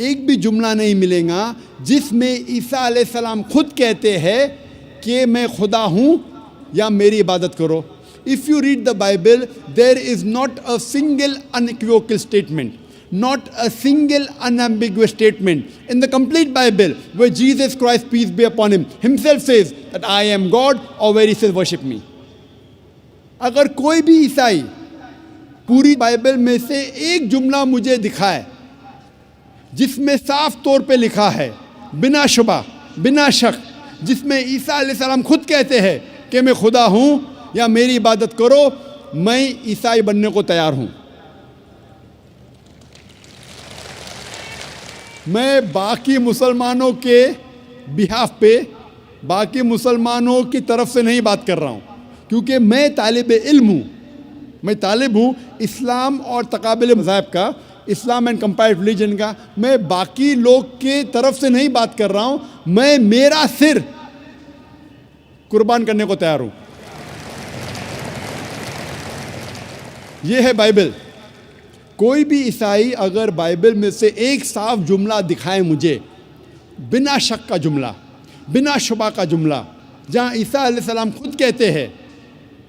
ایک بھی جملہ نہیں ملے گا جس میں عیسیٰ علیہ السلام خود کہتے ہیں کہ میں خدا ہوں یا میری عبادت کرو. If you read the Bible, there is not a single unequivocal statement, not a single unambiguous statement in the complete Bible where Jesus Christ, peace be upon him, himself says that I am God, or where he says worship me. اگر کوئی بھی عیسائی پوری Bible میں سے ایک جملہ مجھے دکھائے جس میں صاف طور پہ لکھا ہے بنا شبہ بنا شک، جس میں عیسیٰ علیہ السلام خود کہتے ہیں کہ میں خدا ہوں یا میری عبادت کرو، میں عیسائی بننے کو تیار ہوں. میں باقی مسلمانوں کے بہاف پہ باقی مسلمانوں کی طرف سے نہیں بات کر رہا ہوں، کیونکہ میں طالب علم ہوں، میں طالب ہوں اسلام اور تقابل مذاہب کا، اسلام اینڈ کمپیریٹو ریلیجن کا. میں باقی لوگ کے طرف سے نہیں بات کر رہا ہوں، میں میرا سر قربان کرنے کو تیار ہوں. یہ ہے بائبل. کوئی بھی عیسائی اگر بائبل میں سے ایک صاف جملہ دکھائے مجھے، بنا شک کا جملہ، بنا شبہ کا جملہ، جہاں عیسیٰ علیہ السلام خود کہتے ہیں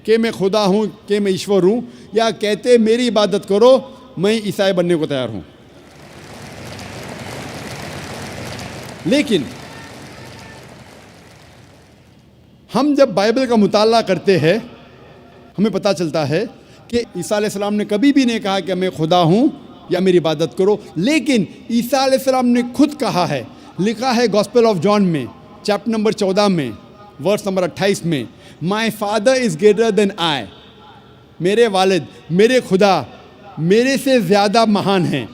کہ میں خدا ہوں، کہ میں ایشور ہوں، یا کہتے میری عبادت کرو، میں عیسائی بننے کو تیار ہوں. لیکن ہم جب بائبل کا مطالعہ کرتے ہیں ہمیں پتہ چلتا ہے کہ عیسیٰ علیہ السلام نے کبھی بھی نہیں کہا کہ میں خدا ہوں یا میری عبادت کرو. لیکن عیسیٰ علیہ السلام نے خود کہا ہے، لکھا ہے گاسپل آف جان میں چیپٹر نمبر 14 میں ورس نمبر 28 میں، my father is greater than آئی، میرے والد، میرے خدا میرے سے زیادہ مہان ہیں.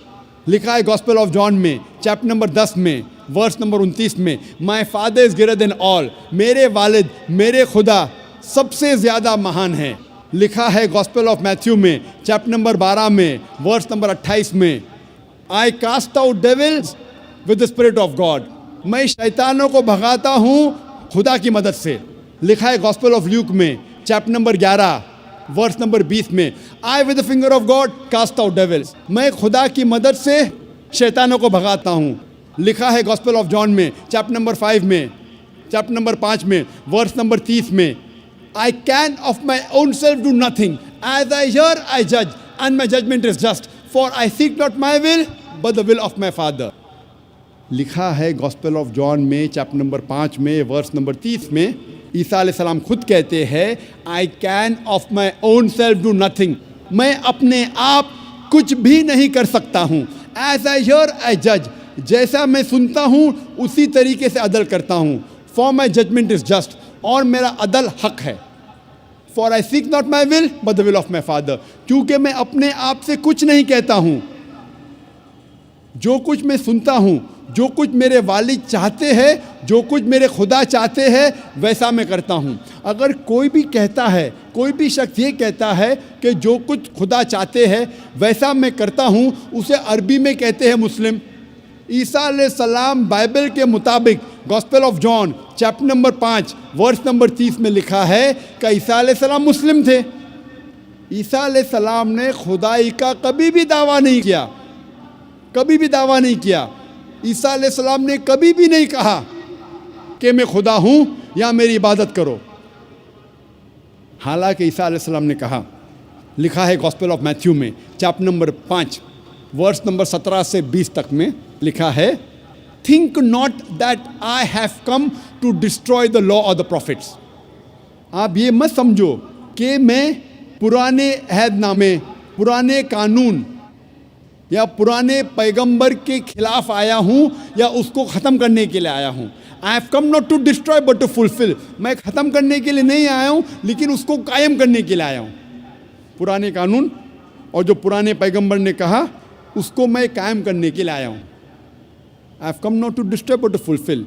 لکھا ہے گاسپل آف جان میں چیپٹر نمبر 10 میں ورس نمبر 29 میں، my father is greater than آل، میرے والد، میرے خدا سب سے زیادہ مہان ہیں. لکھا ہے گاسپل آف میتھیو میں چیپٹر نمبر 12 میں ورس نمبر 28 میں، I cast out devils with the spirit of God, میں شیطانوں کو بھگاتا ہوں خدا کی مدد سے. لکھا ہے گاسپل آف لیوک میں چیپٹر نمبر 11 ورس نمبر 20 میں، I with the finger of God cast out devils, میں خدا کی مدد سے شیطانوں کو بھگاتا ہوں. لکھا ہے گاسپل آف جان میں چیپٹر نمبر 5 میں چیپٹر نمبر 5 میں ورس نمبر 30 میں، I can of my own self do nothing. As I hear, I judge, and my judgment is just. For I seek not my will, but the will of my Father. لکھا ہے gospel of جان میں chapter number 5 میں verse number 30 میں، عیسیٰ علیہ السلام خود کہتے ہیں I can of my own self do nothing. میں اپنے آپ کچھ بھی نہیں کر سکتا ہوں. As I hear, I judge. جیسا میں سنتا ہوں اسی طریقے سے عدل کرتا ہوں. For my judgment is just. اور میرا عدل حق ہے. For I seek not my will, but the will of my Father. کیونکہ میں اپنے آپ سے کچھ نہیں کہتا ہوں، جو کچھ میں سنتا ہوں، جو کچھ میرے والد چاہتے ہیں، جو کچھ میرے خدا چاہتے ہیں، ویسا میں کرتا ہوں. اگر کوئی بھی کہتا ہے، کوئی بھی شخص یہ کہتا ہے کہ جو کچھ خدا چاہتے ہیں ویسا میں کرتا ہوں، اسے عربی میں کہتے ہیں مسلم. عیسیٰ علیہ السلام بائبل کے مطابق gospel of John chapter number 5 verse number 30 میں لکھا ہے کہ عیسیٰ علیہ السلام مسلم تھے. عیسیٰ علیہ السلام نے خدائی کا کبھی بھی دعویٰ نہیں کیا، کبھی بھی دعویٰ نہیں کیا. عیسیٰ علیہ السلام نے کبھی بھی نہیں کہا کہ میں خدا ہوں یا میری عبادت کرو. حالانکہ عیسیٰ علیہ السلام نے کہا، لکھا ہے گاسپل آف میتھیو میں چیپٹر نمبر 5 ورس نمبر 17 سے 20 تک میں لکھا ہے، think not that I have come to destroy the law of the prophets. آپ یہ مت سمجھو کہ میں پرانے عہد نامے، پرانے قانون یا پرانے پیغمبر کے خلاف آیا ہوں یا اس کو ختم کرنے کے لیے آیا ہوں. I have come not to destroy but to fulfil. میں ختم کرنے کے لیے نہیں آیا ہوں لیکن اس کو قائم کرنے کے لیے آیا ہوں. پرانے قانون اور جو پرانے پیغمبر نے کہا اس کو میں قائم کرنے کے لیے آیا ہوں. I have come not to destroy but to fulfill.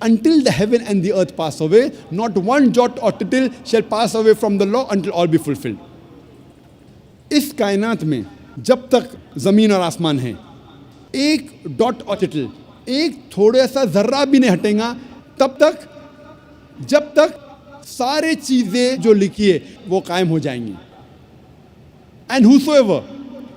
Until the heaven and the earth pass away, not one jot or tittle shall pass away from the law until all be fulfilled. اس کائنات میں جب تک زمین اور آسمان ہیں، ایک dot اور ٹٹل، ایک تھوڑا سا ذرہ بھی نہیں ہٹے گا تب تک، جب تک سارے چیزیں جو لکھی ہے وہ قائم ہو جائیں گی. And whosoever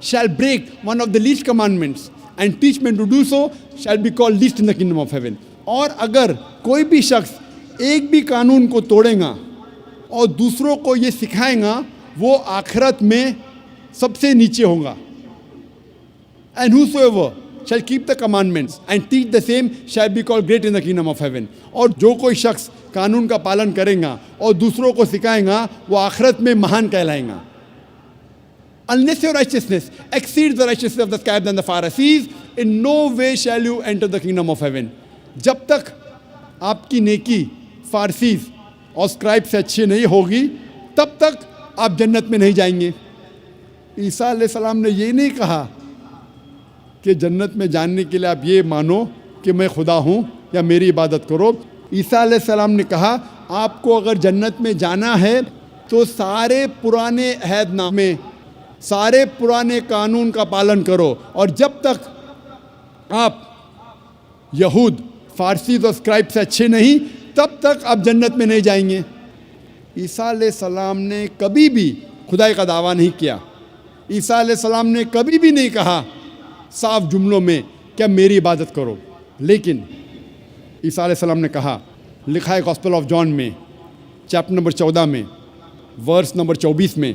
shall break one of the least commandments and teach men to do so shall be called least in the kingdom of heaven. اور اگر کوئی بھی شخص ایک بھی قانون کو توڑے گا اور دوسروں کو یہ سکھائے گا وہ آخرت میں سب سے نیچے ہوگا. And whosoever shall keep the commandments and teach the same shall be called great in the kingdom of heaven. اور جو کوئی شخص قانون کا پالن کرے گا اور دوسروں کو سکھائے گا وہ آخرت میں مہان کہلائیں گا. Unless your righteousness exceeds the righteousness of the scribes and the Pharisees, in no way shall you enter the kingdom of heaven. جب تک آپ کی نیکی فارسیز اور اسکرائب سے اچھی نہیں ہوگی تب تک آپ جنت میں نہیں جائیں گے. عیسیٰ علیہ السلام نے یہ نہیں کہا کہ جنت میں جاننے کے لیے آپ یہ مانو کہ میں خدا ہوں یا میری عبادت کرو. عیسیٰ علیہ السلام نے کہا آپ کو اگر جنت میں جانا ہے تو سارے پرانے عہد نامے سارے پرانے قانون کا پالن کرو. اور جب تک آپ یہود فارسیز اور اسکرائب سے اچھے نہیں تب تک آپ جنت میں نہیں جائیں گے. عیسیٰ علیہ السلام نے کبھی بھی خدائی کا دعویٰ نہیں کیا. عیسیٰ علیہ السلام نے کبھی بھی نہیں کہا صاف جملوں میں کہ میری عبادت کرو. لیکن عیسیٰ علیہ السلام نے کہا, لکھا ہے گاسپل آف جان میں چیپٹر نمبر 14 میں ورس نمبر 24 میں,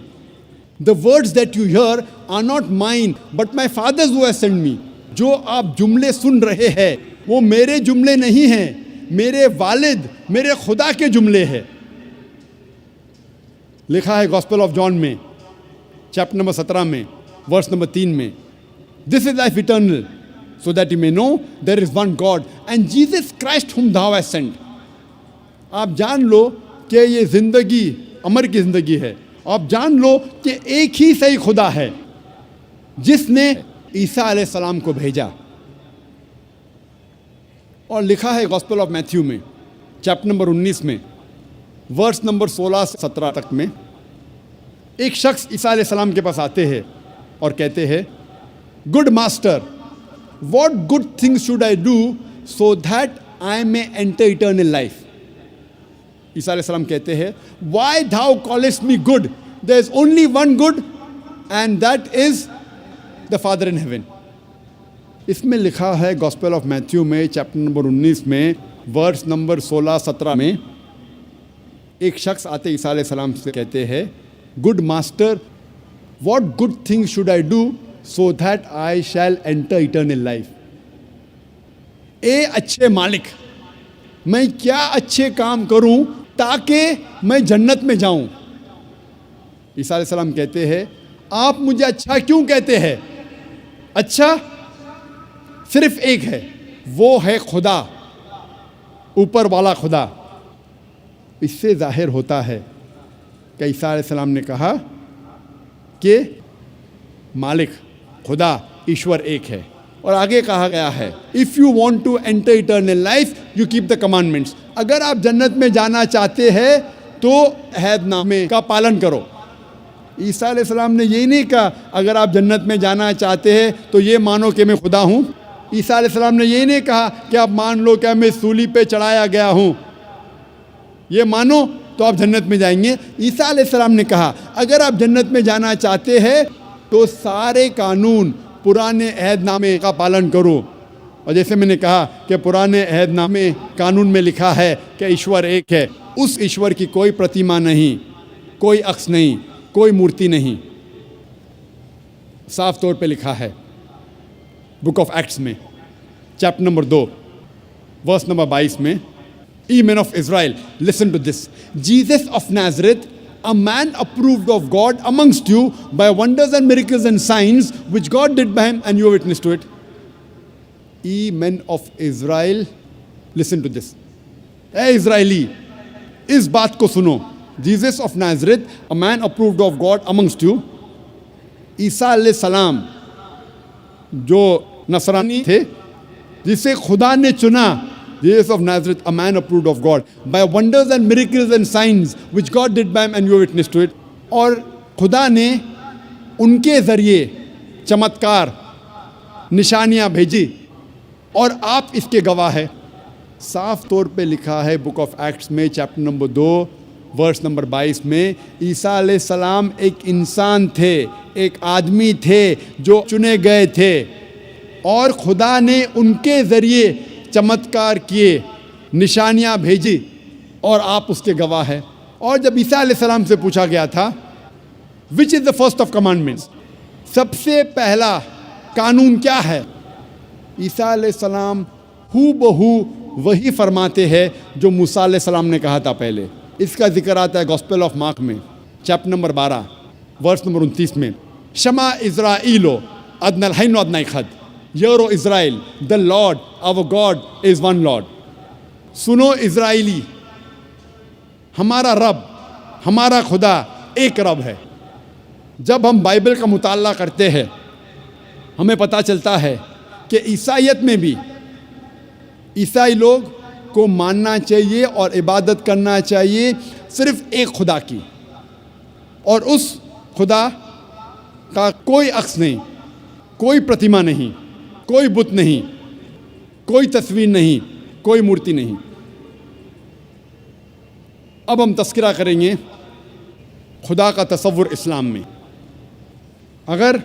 The words that you hear are not mine but my Father's who has sent me. جو آپ جملے سن رہے ہیں وہ میرے جملے نہیں ہیں, میرے والد میرے خدا کے جملے ہیں. لکھا ہے گاسپل آف جان میں چیپٹر نمبر 17 میں ورس نمبر 3 میں, This is life eternal, so that you may know there is one God and Jesus Christ whom thou hast sent. آپ جان لو کہ یہ زندگی امر کی زندگی ہے. آپ جان لو کہ ایک ہی صحیح خدا ہے جس نے عیسیٰ علیہ السلام کو بھیجا. اور لکھا ہے گاسپل آف میتھیو میں چیپٹر نمبر 19 میں ورس نمبر 16 سے 17 تک میں, ایک شخص عیسیٰ علیہ السلام کے پاس آتے ہیں اور کہتے ہیں, Good master, what good things should I do so that I may enter eternal life? عیسیٰ علیہ السلام کہتے ہیں, Why thou callest me good? There is only one good and that is the Father in heaven. اس میں لکھا ہے gospel of Matthew میں chapter number 19 میں verse number 16-17 میں, ایک شخص آتے عیسیٰ علیہ السلام سے کہتے ہیں, Good master, what good things should I do so that I shall enter eternal life? اے اچھے مالک, میں کیا اچھے کام کروں تاکہ میں جنت میں جاؤں. عیسیٰ علیہ السلام کہتے ہیں, آپ مجھے اچھا کیوں کہتے ہیں؟ اچھا صرف ایک ہے, وہ ہے خدا, اوپر والا خدا. اس سے ظاہر ہوتا ہے کہ عیسیٰ علیہ السلام نے کہا کہ مالک خدا ایشور ایک ہے. اور آگے کہا گیا ہے, If you want to enter eternal life, you keep the commandments. اگر آپ جنت میں جانا چاہتے ہیں تو عہد نامے کا پالن کرو. عیسیٰ علیہ السلام نے یہی نہیں کہا اگر آپ جنت میں جانا چاہتے ہیں تو یہ مانو کہ میں خدا ہوں. عیسیٰ علیہ السلام نے یہی نہیں کہا کہ آپ مان لو کہ میں سولی پہ چڑھایا گیا ہوں, یہ مانو تو آپ جنت میں جائیں گے. عیسیٰ علیہ السلام نے کہا اگر آپ جنت میں جانا چاہتے ہیں تو سارے قانون پرانے عہد نامے کا پالن کرو. اور جیسے میں نے کہا کہ پرانے عہد نامے قانون میں لکھا ہے کہ ایشور ایک ہے, اس ایشور کی کوئی پرتیما نہیں, کوئی عکس نہیں, کوئی مورتی نہیں. صاف طور پہ لکھا ہے بک آف ایکٹس میں چیپٹر نمبر 2 ورس نمبر 22 میں, Ye men of Israel, listen to this. Jesus of Nazareth, a man approved of God amongst you by wonders and miracles and signs which God did by him, and you are witness to it. Ye men of Israel, listen to this. اے اسرائیلی, اس بات کو سنو. Jesus of Nazareth, a man approved of God amongst you. عیسیٰ علیہ السلام جو نصرانی تھے جسے خدا نے چنا, Jesus of Nazareth, a man approved of God by wonders and miracles and signs which God did by him, and you are witness to it. اور خدا نے ان کے ذریعے چمتکار نشانیاں بھیجی اور آپ اس کے گواہ ہیں. صاف طور پہ لکھا ہے بک آف ایکٹس میں چیپٹر نمبر 2 ورس نمبر 22 میں, عیسیٰ علیہ السلام ایک انسان تھے, ایک آدمی تھے جو چنے گئے تھے. اور خدا نے ان کے ذریعے چمتکار کیے، نشانیاں بھیجی، اور آپ اس کے گواہ ہیں۔ اور جب عیسیٰ علیہ السلام سے پوچھا گیا تھا وچ از دا فرسٹ آف کمانڈمنٹس، سب سے پہلا قانون کیا ہے، عیسیٰ علیہ السلام ہو بہو وہی فرماتے ہیں جو موسیٰ علیہ السلام نے کہا تھا پہلے۔ اس کا ذکر آتا ہے گوسپل آف مارک میں، چیپٹر نمبر 12 ورس نمبر 29 میں، شما اسرائیلو ادنا الحین و ادنا اخد یورو Israel the Lord our God is one Lord. سنو اسرائیلی، ہمارا رب، ہمارا خدا ایک رب ہے۔ جب ہم بائبل کا مطالعہ کرتے ہیں ہمیں پتہ چلتا ہے کہ عیسائیت میں بھی عیسائی لوگ کو ماننا چاہیے اور عبادت کرنا چاہیے صرف ایک خدا کی، اور اس خدا کا کوئی عکس نہیں، کوئی پرتیما نہیں، کوئی بت نہیں، کوئی تصویر نہیں، کوئی مورتی نہیں۔ اب ہم تذکرہ کریں گے خدا کا تصور اسلام میں۔ اگر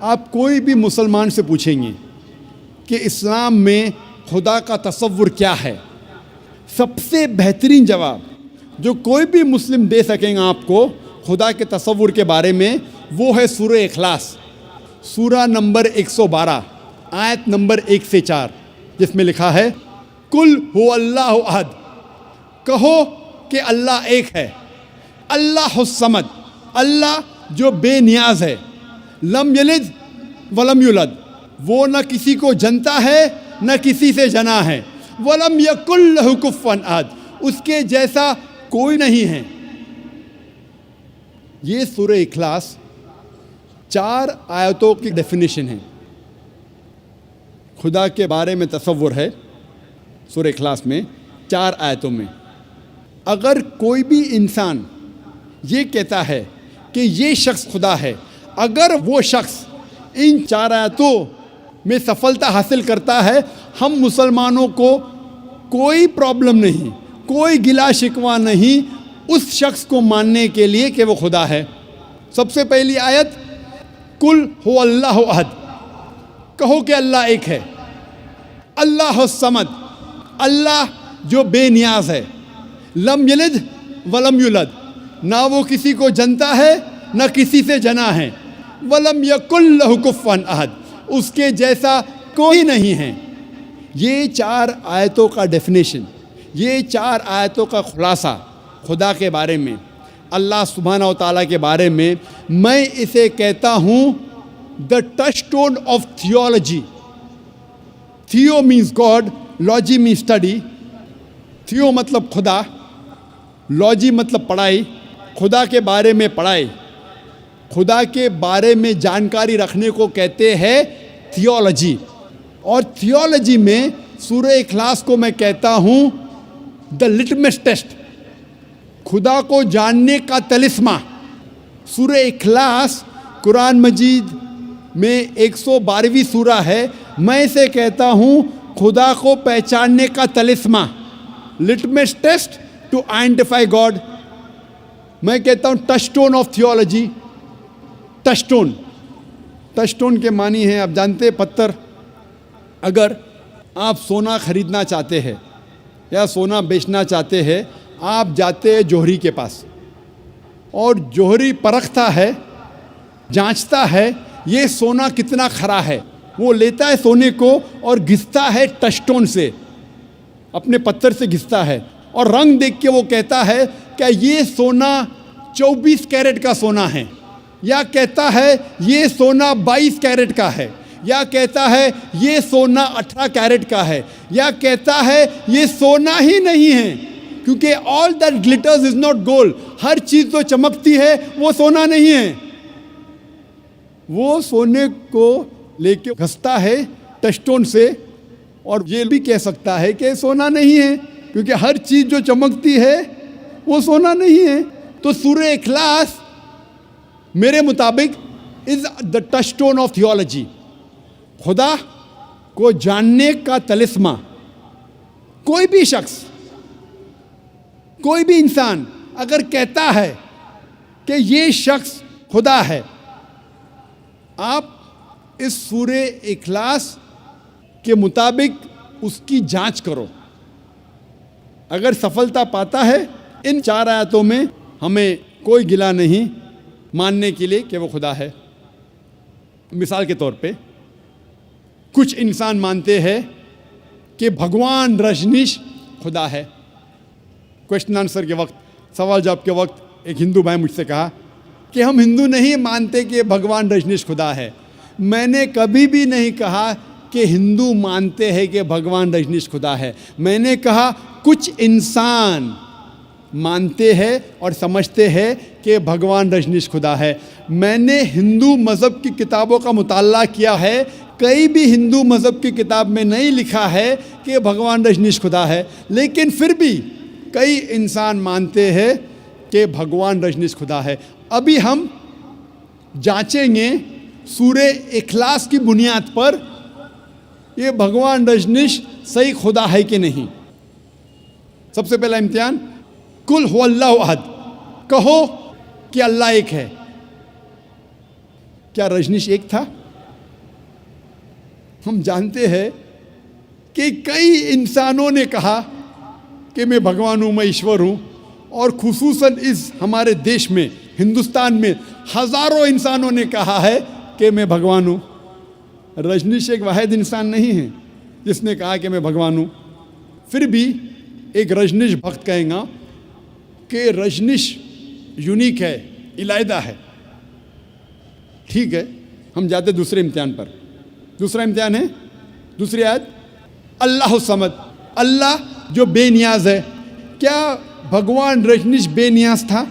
آپ کوئی بھی مسلمان سے پوچھیں گے کہ اسلام میں خدا کا تصور کیا ہے، سب سے بہترین جواب جو کوئی بھی مسلم دے سکیں گے آپ کو خدا کے تصور کے بارے میں، وہ ہے سورہ اخلاص، سورہ نمبر 112 آیت نمبر 1 سے 4، جس میں لکھا ہے کل هو اللہ احد، کہو کہ اللہ ایک ہے، اللہ الصمد، اللہ جو بے نیاز ہے، لم یلد ولم یولد، وہ نہ کسی کو جنتا ہے نہ کسی سے جنا ہے، ولم یکن لہ کفوا احد، اس کے جیسا کوئی نہیں ہے۔ یہ سورہ اخلاص 4 آیتوں کی ڈیفینیشن ہے۔ خدا کے بارے میں تصور ہے سورہ اخلاص میں 4 آیتوں میں۔ اگر کوئی بھی انسان یہ کہتا ہے کہ یہ شخص خدا ہے، اگر وہ شخص ان 4 آیتوں میں سفلتا حاصل کرتا ہے، ہم مسلمانوں کو کوئی پرابلم نہیں، کوئی گلا شکوہ نہیں اس شخص کو ماننے کے لیے کہ وہ خدا ہے۔ سب سے پہلی آیت کل هو اللہ احد، کہو کہ اللہ ایک ہے، اللہ الصمد، اللہ جو بے نیاز ہے، لم یلد ولم یولد، نہ وہ کسی کو جنتا ہے نہ کسی سے جنا ہے، ولم یکن لہ کفوا احد، اس کے جیسا کوئی نہیں ہے۔ یہ 4 آیتوں کا ڈیفینیشن، یہ 4 آیتوں کا خلاصہ خدا کے بارے میں، اللہ سبحانہ و تعالیٰ کے بارے میں، میں اسے کہتا ہوں the touchstone of theology. Theo means God, logy means study. Theo مطلب خدا، لاجی مطلب پڑھائی، خدا کے بارے میں پڑھائی، خدا کے بارے میں جانکاری رکھنے کو کہتے ہیں تھیولوجی۔ اور تھیولوجی میں سورہ اخلاص کو میں کہتا ہوں دا لٹمس ٹیسٹ، خدا کو جاننے کا طلسمہ۔ سورہ اخلاص قرآن مجید میں 112ویں سورہ ہے، میں اسے کہتا ہوں خدا کو پہچاننے کا طلسمہ، litmus test to identify God. میں کہتا ہوں touchstone of theology. Touchstone, touchstone کے معنی ہیں آپ جانتے، پتھر۔ اگر آپ سونا خریدنا چاہتے ہیں یا سونا بیچنا چاہتے ہیں، آپ جاتے ہیں جوہری کے پاس، اور جوہری پرکھتا ہے، جانچتا ہے یہ سونا کتنا کھرا ہے، وہ لیتا ہے سونے کو اور گھستا ہے ٹچ اسٹون سے، اپنے پتھر سے گھستا ہے، اور رنگ دیکھ کے وہ کہتا ہے کہ یہ سونا 24 کیرٹ کا سونا ہے، یا کہتا ہے یہ سونا 22 کیرٹ کا ہے، یا کہتا ہے یہ سونا 18 کیرٹ کا ہے، یا کہتا ہے یہ سونا ہی نہیں ہے، کیونکہ all that glitters is not gold، ہر چیز جو چمکتی ہے وہ سونا نہیں ہے۔ وہ سونے کو لے کے گھستا ہے ٹچ اسٹون سے، اور یہ بھی کہہ سکتا ہے کہ سونا نہیں ہے، کیونکہ ہر چیز جو چمکتی ہے وہ سونا نہیں ہے۔ تو سورہ اخلاص میرے مطابق is the touchstone of theology, خدا کو جاننے کا طلسمہ۔ کوئی بھی شخص، کوئی بھی انسان اگر کہتا ہے کہ یہ شخص خدا ہے، آپ اس سورہ اخلاص کے مطابق اس کی جانچ کرو. اگر سفلتا پاتا ہے ان 4 آیاتوں میں ہمیں کوئی گلا نہیں ماننے کے لیے کہ وہ خدا ہے. مثال کے طور پہ کچھ انسان مانتے ہیں کہ بھگوان رجنیش خدا ہے. کوشچن آنسر کے وقت، سوال جواب کے وقت ایک ہندو بھائی مجھ سے کہا کہ ہم ہندو نہیں مانتے کہ بھگوان رجنیش خدا ہے. میں نے کبھی بھی نہیں کہا کہ ہندو مانتے ہیں کہ بھگوان رجنیش خدا ہے. میں نے کہا کچھ انسان مانتے ہیں اور سمجھتے ہیں کہ بھگوان رجنیش خدا ہے. میں نے ہندو مذہب کی کتابوں کا مطالعہ کیا ہے، کئی بھی ہندو مذہب کی کتاب میں نہیں لکھا ہے کہ بھگوان رجنیش خدا ہے. لیکن پھر بھی کئی انسان مانتے ہیں کہ بھگوان رجنیش خدا ہے. ابھی ہم جانچیں گے سورہ اخلاص کی بنیاد پر یہ بھگوان رجنیش صحیح خدا ہے کہ نہیں. سب سے پہلا امتحان، قل هو اللہ احد، کہو کہ اللہ ایک ہے. کیا رجنیش ایک تھا؟ ہم جانتے ہیں کہ کئی انسانوں نے کہا کہ میں بھگوان ہوں، میں ایشور ہوں، اور خصوصاً اس ہمارے دیش میں ہندوستان میں ہزاروں انسانوں نے کہا ہے کہ میں بھگوان ہوں. رجنیش ایک واحد انسان نہیں ہے جس نے کہا کہ میں بھگوان ہوں. پھر بھی ایک رجنیش بھکت کہیں گا کہ رجنیش یونیک ہے، علیحدہ ہے. ٹھیک ہے، ہم جاتے دوسرے امتحان پر. دوسرا امتحان ہے دوسری آیت، اللہ الصمد، اللہ جو بے نیاز ہے. کیا بھگوان رجنیش بے نیاز تھا؟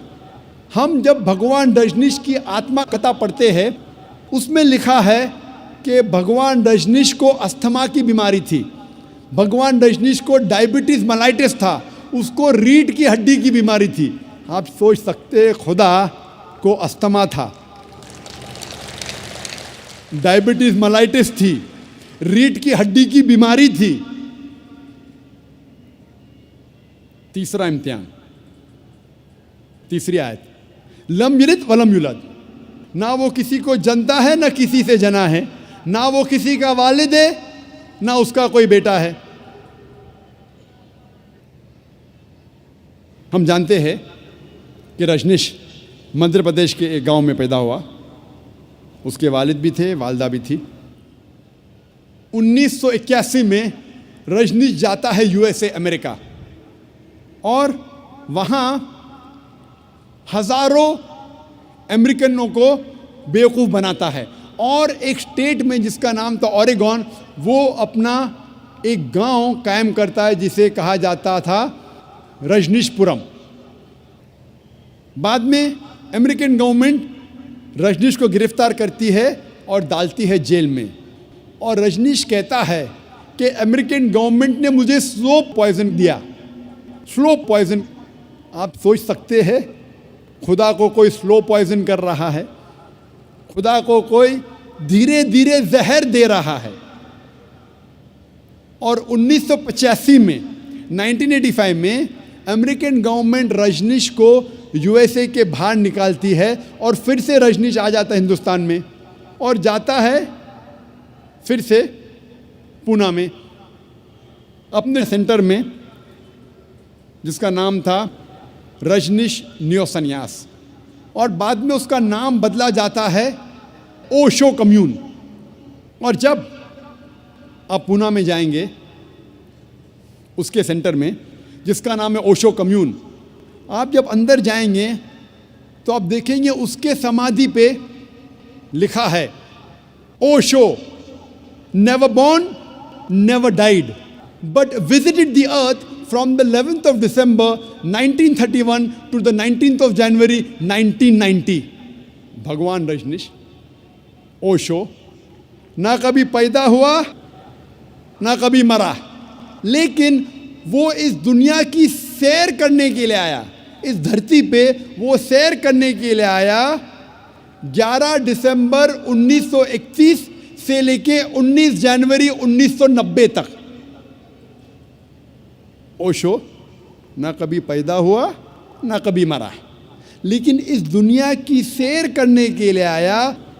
ہم جب بھگوان رجنیش کی آتما کتھا پڑھتے ہیں اس میں لکھا ہے کہ بھگوان رجنیش کو استھما کی بیماری تھی، بھگوان رجنیش کو ڈائبٹیز ملائٹس تھا، اس کو ریڑھ کی ہڈی کی بیماری تھی. آپ سوچ سکتے خدا کو استھما تھا، ڈائبٹیز ملائٹس تھی، ریڑھ کی ہڈی کی بیماری تھی. تیسرا امتحان، تیسری آیت، لم یلد ولم یولد، نہ وہ کسی کو جنتا ہے نہ کسی سے جنا ہے، نہ وہ کسی کا والد ہے نہ اس کا کوئی بیٹا ہے. ہم جانتے ہیں کہ رجنیش مدھیہ پردیش کے ایک گاؤں میں پیدا ہوا. اس کے والد بھی تھے، والدہ بھی تھی. 1981 میں رجنیش جاتا ہے USA امریکہ، اور وہاں ہزاروں امریکنوں کو بیوقوف بناتا ہے. اور ایک اسٹیٹ میں جس کا نام تھا اوریگون، وہ اپنا ایک گاؤں قائم کرتا ہے جسے کہا جاتا تھا رجنیش پورم. بعد میں امریکن گورنمنٹ رجنیش کو گرفتار کرتی ہے اور ڈالتی ہے جیل میں. اور رجنیش کہتا ہے کہ امریکن گورنمنٹ نے مجھے سلو پوائزن دیا. سلو پوائزن، آپ سوچ سکتے ہیں خدا کو کوئی سلو پوائزن کر رہا ہے، خدا کو کوئی دھیرے دھیرے زہر دے رہا ہے. اور 1985 میں 1985 میں امریکن گورنمنٹ رجنیش کو USA کے باہر نکالتی ہے، اور پھر سے رجنیش آ جاتا ہے ہندوستان میں، اور جاتا ہے پھر سے پونا میں اپنے سینٹر میں جس کا نام تھا رجنیش نیو سنیاس، اور بعد میں اس کا نام بدلا جاتا ہے اوشو کمیون. اور جب آپ پونا میں جائیں گے اس کے سینٹر میں جس کا نام ہے اوشو کمیون، آپ جب اندر جائیں گے تو آپ دیکھیں گے اس کے سمادھی پہ لکھا ہے Osho never born, never died, but visited the earth from the 11th of December 1931 to the 19th of January 1990. بھگوان رجنیش اوشو نہ کبھی پیدا ہوا نہ کبھی مرا، لیکن وہ اس دنیا کی سیر کرنے کے لیے آیا. اس دھرتی پہ وہ سیر کرنے کے لیے آیا 11 دسمبر 1931 سے لے کے 19 جنوری 1990 تک. اوشو نہ کبھی پیدا ہوا نہ کبھی مرا، لیکن اس دنیا کی سیر کرنے کے لیے آیا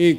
1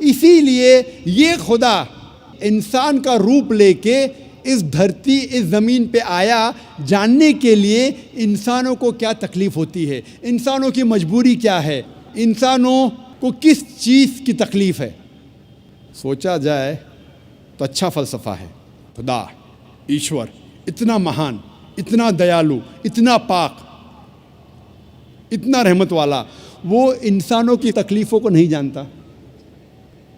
اسی لیے یہ خدا انسان کا روپ لے کے اس دھرتی اس زمین پہ آیا جاننے کے لیے انسانوں کو کیا تکلیف ہوتی ہے، انسانوں کی مجبوری کیا ہے، انسانوں کو کس چیز کی تکلیف ہے۔ سوچا جائے تو اچھا فلسفہ ہے۔ خدا ایشور اتنا مہان، اتنا دیالو، اتنا پاک، اتنا رحمت والا، وہ انسانوں کی تکلیفوں کو نہیں جانتا،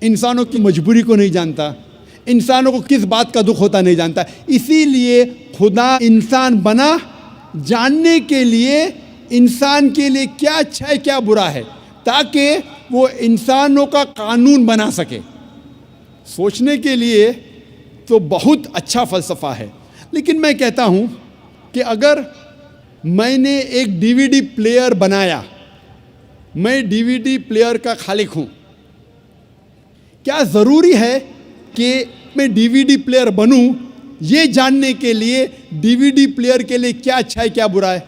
انسانوں کی مجبوری کو نہیں جانتا، انسانوں کو کس بات کا دکھ ہوتا نہیں جانتا۔ اسی لیے خدا انسان بنا جاننے کے لیے انسان کے لیے کیا اچھا ہے کیا برا ہے، تاکہ وہ انسانوں کا قانون بنا سکے۔ سوچنے کے لیے تو بہت اچھا فلسفہ ہے، لیکن میں کہتا ہوں کہ اگر میں نے ایک ڈی وی ڈی پلیئر بنایا، میں ڈی وی ڈی پلیئر کا خالق ہوں، کیا ضروری ہے کہ میں ڈی وی ڈی پلیئر بنوں یہ جاننے کے لیے ڈی وی ڈی پلیئر کے لیے کیا اچھا ہے کیا برا ہے؟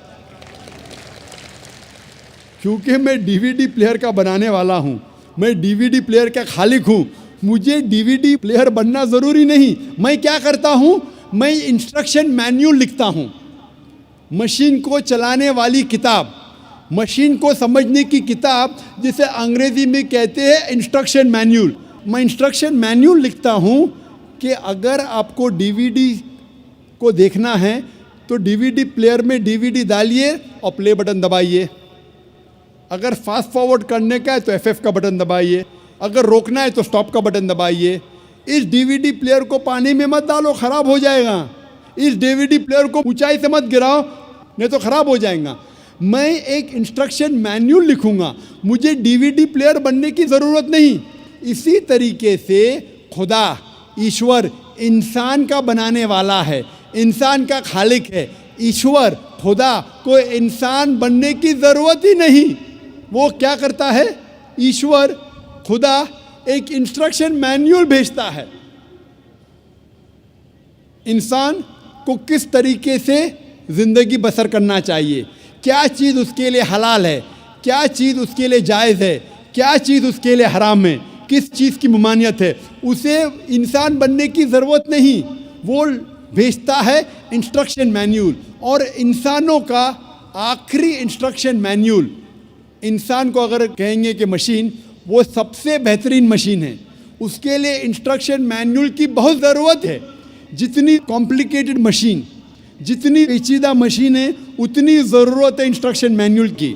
کیونکہ میں ڈی وی ڈی پلیئر کا بنانے والا ہوں، میں ڈی وی ڈی پلیئر کا خالق ہوں، مجھے ڈی وی ڈی پلیئر بننا ضروری نہیں۔ میں کیا کرتا ہوں؟ میں انسٹرکشن مینیول لکھتا ہوں، مشین کو چلانے والی کتاب، مشین کو سمجھنے کی کتاب، جسے انگریزی میں کہتے ہیں انسٹرکشن مینیول۔ میں انسٹرکشن مینیول لکھتا ہوں کہ اگر آپ کو ڈی وی ڈی کو دیکھنا ہے تو ڈی وی ڈی پلیئر میں ڈی وی ڈی ڈالیے اور پلے بٹن دبائیے، اگر فاسٹ فارورڈ کرنے کا ہے تو ایف کا بٹن دبائیے، اگر روکنا ہے تو اسٹاپ کا بٹن دبائیے۔ اس ڈی وی ڈی پلیئر کو پانی میں مت ڈالو، خراب ہو جائے گا۔ اس ڈی وی ڈی پلیئر کو اونچائی سے مت گراؤ، نہیں تو خراب ہو جائیں گا۔ میں ایک انسٹرکشن مینیول لکھوں گا، مجھے ڈی وی ڈی پلیئر بننے کی ضرورت نہیں۔ اسی طریقے سے خدا ایشور انسان کا بنانے والا ہے، انسان کا خالق ہے۔ ایشور خدا کو انسان بننے کی ضرورت ہی نہیں۔ وہ کیا کرتا ہے؟ ایشور خدا ایک انسٹرکشن مینیول بھیجتا ہے، انسان کو کس طریقے سے زندگی بسر کرنا چاہیے، کیا چیز اس کے لیے حلال ہے، کیا چیز اس کے لیے جائز ہے، کیا چیز اس کے لیے حرام ہے، کس چیز کی ممانعت ہے۔ اسے انسان بننے کی ضرورت نہیں، وہ بھیجتا ہے انسٹرکشن مینیول۔ اور انسانوں کا آخری انسٹرکشن مینیول، انسان کو اگر کہیں گے کہ مشین، وہ سب سے بہترین مشین ہے، اس کے لیے انسٹرکشن مینیول کی بہت ضرورت ہے۔ جتنی کمپلیکیٹڈ مشین، جتنی پیچیدہ مشین ہے، اتنی ضرورت ہے انسٹرکشن مینیول کی۔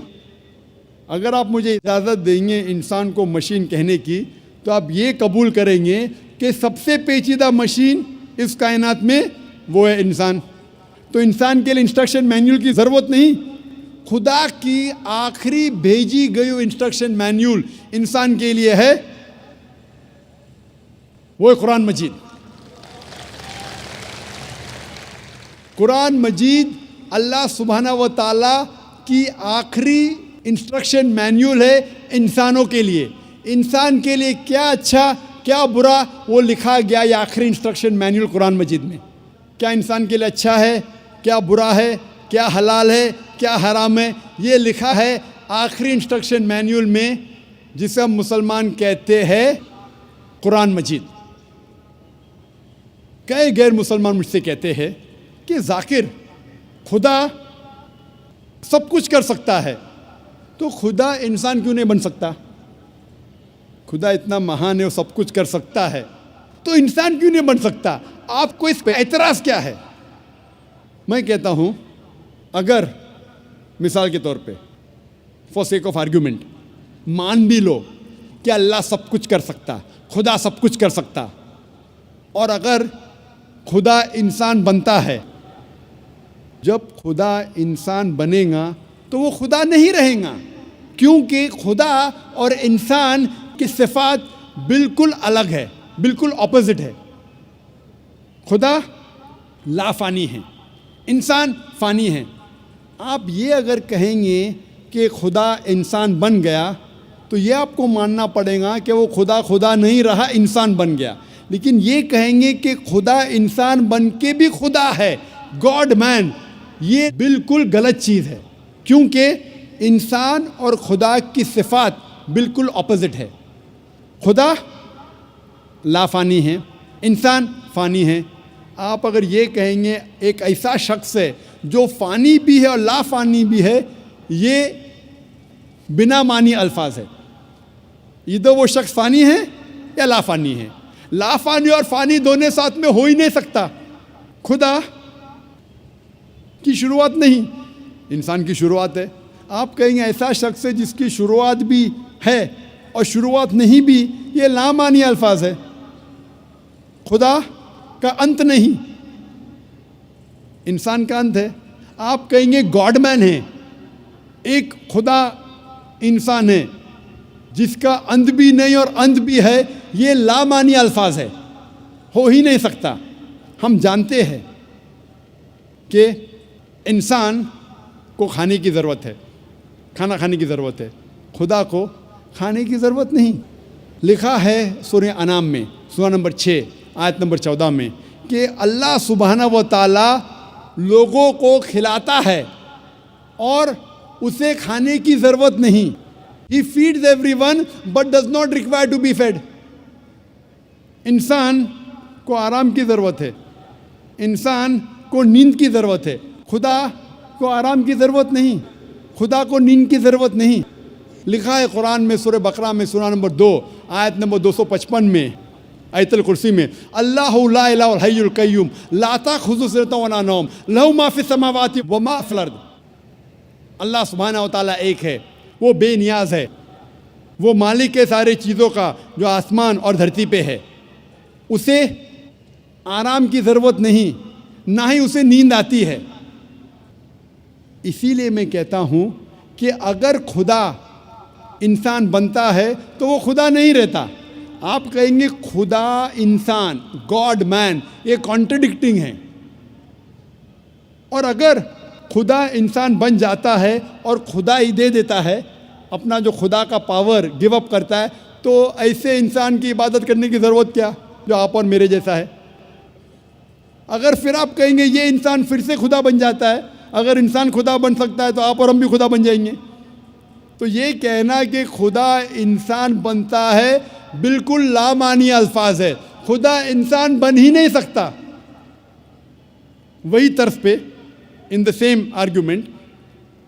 اگر آپ مجھے اجازت دیں گے انسان کو مشین کہنے کی، تو آپ یہ قبول کریں گے کہ سب سے پیچیدہ مشین اس کائنات میں وہ ہے انسان۔ تو انسان کے لیے انسٹرکشن مینیول کی ضرورت نہیں۔ خدا کی آخری بھیجی گئی انسٹرکشن مینیول انسان کے لیے ہے، وہ قرآن مجید۔ قرآن مجید اللہ سبحانہ و تعالیٰ کی آخری انسٹرکشن مینیول ہے انسانوں کے لیے۔ انسان کے لیے کیا اچھا کیا برا وہ لکھا گیا یہ آخری انسٹرکشن مینیول قرآن مجید میں۔ کیا انسان کے لیے اچھا ہے، کیا برا ہے، کیا حلال ہے، کیا حرام ہے، یہ لکھا ہے آخری انسٹرکشن مینیول میں، جسے ہم مسلمان کہتے ہیں قرآن مجید۔ کئی غیر مسلمان مجھ سے کہتے ہیں کہ ذاکر خدا سب کچھ کر سکتا ہے، تو خدا انسان کیوں نہیں بن سکتا؟ خدا اتنا مہان ہے، وہ سب کچھ کر سکتا ہے، تو انسان کیوں نہیں بن سکتا؟ آپ کو اس پہ اعتراض کیا ہے؟ میں کہتا ہوں اگر مثال کے طور پہ فار سیک آف آرگیومنٹ مان بھی لو کہ اللہ سب کچھ کر سکتا، خدا سب کچھ کر سکتا، اور اگر خدا انسان بنتا ہے، جب خدا انسان بنے گا تو وہ خدا نہیں رہے گا، کیونکہ خدا اور انسان کی صفات بالکل الگ ہے، بالکل اپوزٹ ہے۔ خدا لا فانی ہے، انسان فانی ہے۔ آپ یہ اگر کہیں گے کہ خدا انسان بن گیا تو یہ آپ کو ماننا پڑے گا کہ وہ خدا نہیں رہا، انسان بن گیا۔ لیکن یہ کہیں گے کہ خدا انسان بن کے بھی خدا ہے، گاڈ مین، یہ بالکل غلط چیز ہے، کیونکہ انسان اور خدا کی صفات بالکل اپوزٹ ہے۔ خدا لا فانی ہیں، انسان فانی ہیں. آپ اگر یہ کہیں گے ایک ایسا شخص ہے جو فانی بھی ہے اور لا فانی بھی ہے، یہ بنا معنی الفاظ ہے. ادھر وہ شخص فانی ہے یا لا فانی ہے. لا فانی اور فانی دونوں ساتھ میں ہو ہی نہیں سکتا. خدا کی شروعات نہیں، انسان کی شروعات ہے. آپ کہیں گے ایسا شخص ہے جس کی شروعات بھی ہے اور شروعات نہیں بھی، یہ لا معنی الفاظ ہے. خدا کا انت نہیں، انسان کا انت ہے. آپ کہیں گے گاڈ مین ہے، ایک خدا انسان ہے جس کا انت بھی نہیں اور انت بھی ہے، یہ لا معنی الفاظ ہے، ہو ہی نہیں سکتا. ہم جانتے ہیں کہ انسان کو کھانے کی ضرورت ہے، کھانا کھانے کی ضرورت ہے. خدا کو کھانے کی ضرورت نہیں. لکھا ہے سورہ انعام میں سورہ نمبر 6 آیت نمبر 14 میں کہ اللہ سبحانہ و تعالی لوگوں کو کھلاتا ہے اور اسے کھانے کی ضرورت نہیں. He feeds everyone but does not require to be fed. انسان کو آرام کی ضرورت ہے، انسان کو نیند کی ضرورت ہے. خدا کو آرام کی ضرورت نہیں، خدا کو نیند کی ضرورت نہیں. لکھا ہے قرآن میں سورہ بقرہ میں سورہ نمبر 2 آیت نمبر 255 میں آیت الکرسی میں اللہ لا الہ الحی القیوم لا تأخذہ سنۃ ولا نوم لہ ما فی السماوات و ما فی الارض. اللہ سبحانہ و تعالیٰ ایک ہے، وہ بے نیاز ہے، وہ مالک ہے سارے چیزوں کا جو آسمان اور دھرتی پہ ہے. اسے آرام کی ضرورت نہیں، نہ ہی اسے نیند آتی ہے. اسی لیے میں کہتا ہوں کہ اگر خدا انسان بنتا ہے تو وہ خدا نہیں رہتا. آپ کہیں گے خدا انسان، گاڈ مین، یہ کانٹرڈکٹنگ ہے. اور اگر خدا انسان بن جاتا ہے اور خدا ہی دے دیتا ہے اپنا جو خدا کا پاور گیو اپ کرتا ہے، تو ایسے انسان کی عبادت کرنے کی ضرورت کیا جو آپ اور میرے جیسا ہے. اگر پھر آپ کہیں گے یہ انسان پھر سے خدا بن جاتا ہے، اگر انسان خدا بن سکتا ہے تو آپ اور ہم بھی خدا بن جائیں گے. تو یہ کہنا کہ خدا انسان بنتا ہے بالکل لامعنی الفاظ ہے. خدا انسان بن ہی نہیں سکتا. وہی طرز پہ ان دا سیم آرگیومنٹ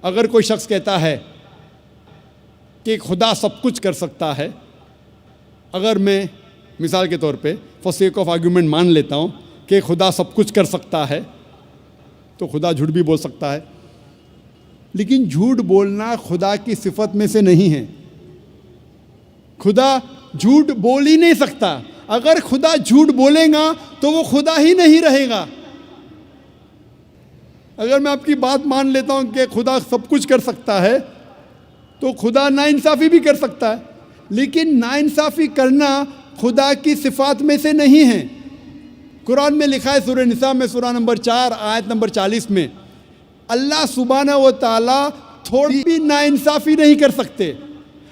اگر کوئی شخص کہتا ہے کہ خدا سب کچھ کر سکتا ہے، اگر میں مثال کے طور پہ فار سیک آف آرگیومنٹ مان لیتا ہوں کہ خدا سب کچھ کر سکتا ہے، تو خدا جھوٹ بھی بول سکتا ہے. لیکن جھوٹ بولنا خدا کی صفت میں سے نہیں ہے. خدا جھوٹ بول ہی نہیں سکتا. اگر خدا جھوٹ بولے گا تو وہ خدا ہی نہیں رہے گا. اگر میں آپ کی بات مان لیتا ہوں کہ خدا سب کچھ کر سکتا ہے تو خدا ناانصافی بھی کر سکتا ہے. لیکن ناانصافی کرنا خدا کی صفات میں سے نہیں ہے. قرآن میں لکھا ہے سورہ نساء میں سورہ نمبر 4 آیت نمبر 40 میں اللہ سبحانہ و تعالیٰ تھوڑی بھی ناانصافی نہیں کر سکتے.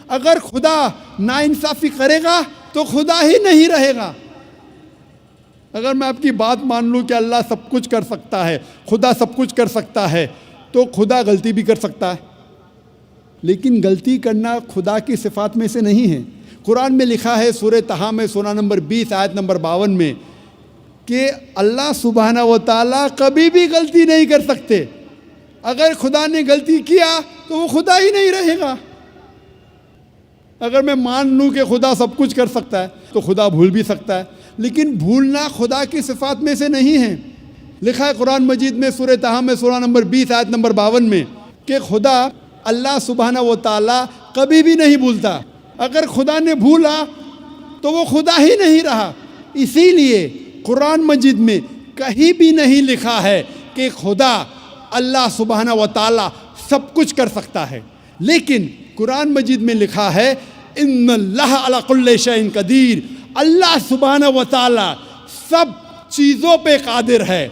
اگر خدا ناانصافی کرے گا تو خدا ہی نہیں رہے گا. اگر میں آپ کی بات مان لوں کہ اللہ سب کچھ کر سکتا ہے، خدا سب کچھ کر سکتا ہے، تو خدا غلطی بھی کر سکتا ہے. لیکن غلطی کرنا خدا کی صفات میں سے نہیں ہے. قرآن میں لکھا ہے سورہ طٰہٰ میں سورہ نمبر 20 آیت نمبر 52 میں کہ اللہ سبحانہ و تعالیٰ کبھی بھی غلطی نہیں کر سکتے. اگر خدا نے غلطی کیا تو وہ خدا ہی نہیں رہے گا. اگر میں مان لوں کہ خدا سب کچھ کر سکتا ہے تو خدا بھول بھی سکتا ہے، لیکن بھولنا خدا کی صفات میں سے نہیں ہے. لکھا ہے قرآن مجید میں سورہ طٰہٰ میں سورہ نمبر 20 آیت نمبر 52 میں کہ خدا اللہ سبحانہ و تعالیٰ کبھی بھی نہیں بھولتا. اگر خدا نے بھولا تو وہ خدا ہی نہیں رہا. اسی لیے قرآن مجید میں کہیں بھی نہیں لکھا ہے کہ خدا اللہ سبحانہ و تعالیٰ سب کچھ کر سکتا ہے. لیکن قرآن مجید میں لکھا ہے ان اللہ علی کل شیء قدیر، اللہ سبحانہ و تعالیٰ سب چیزوں پہ قادر ہے.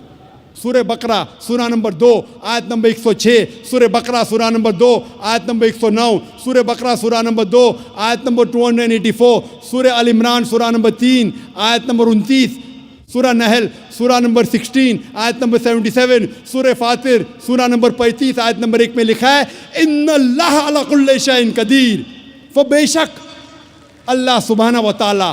سورہ بقرہ سورہ نمبر 2 آیت نمبر 106، سورہ بقرہ سورہ نمبر 2 آیت نمبر 109، سورہ بقرہ سورہ نمبر 2 آیت نمبر 284، سورہ آل عمران سورہ نمبر 3 آیت نمبر 29، سورہ نحل سورہ نمبر 16 آیت نمبر 77، سورہ فاطر سورہ نمبر 35 آیت نمبر 1 میں لکھا ہے ان اللہ علی کل شیء قدیر. بے شک اللہ سبحانہ و تعالیٰ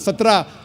17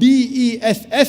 DESS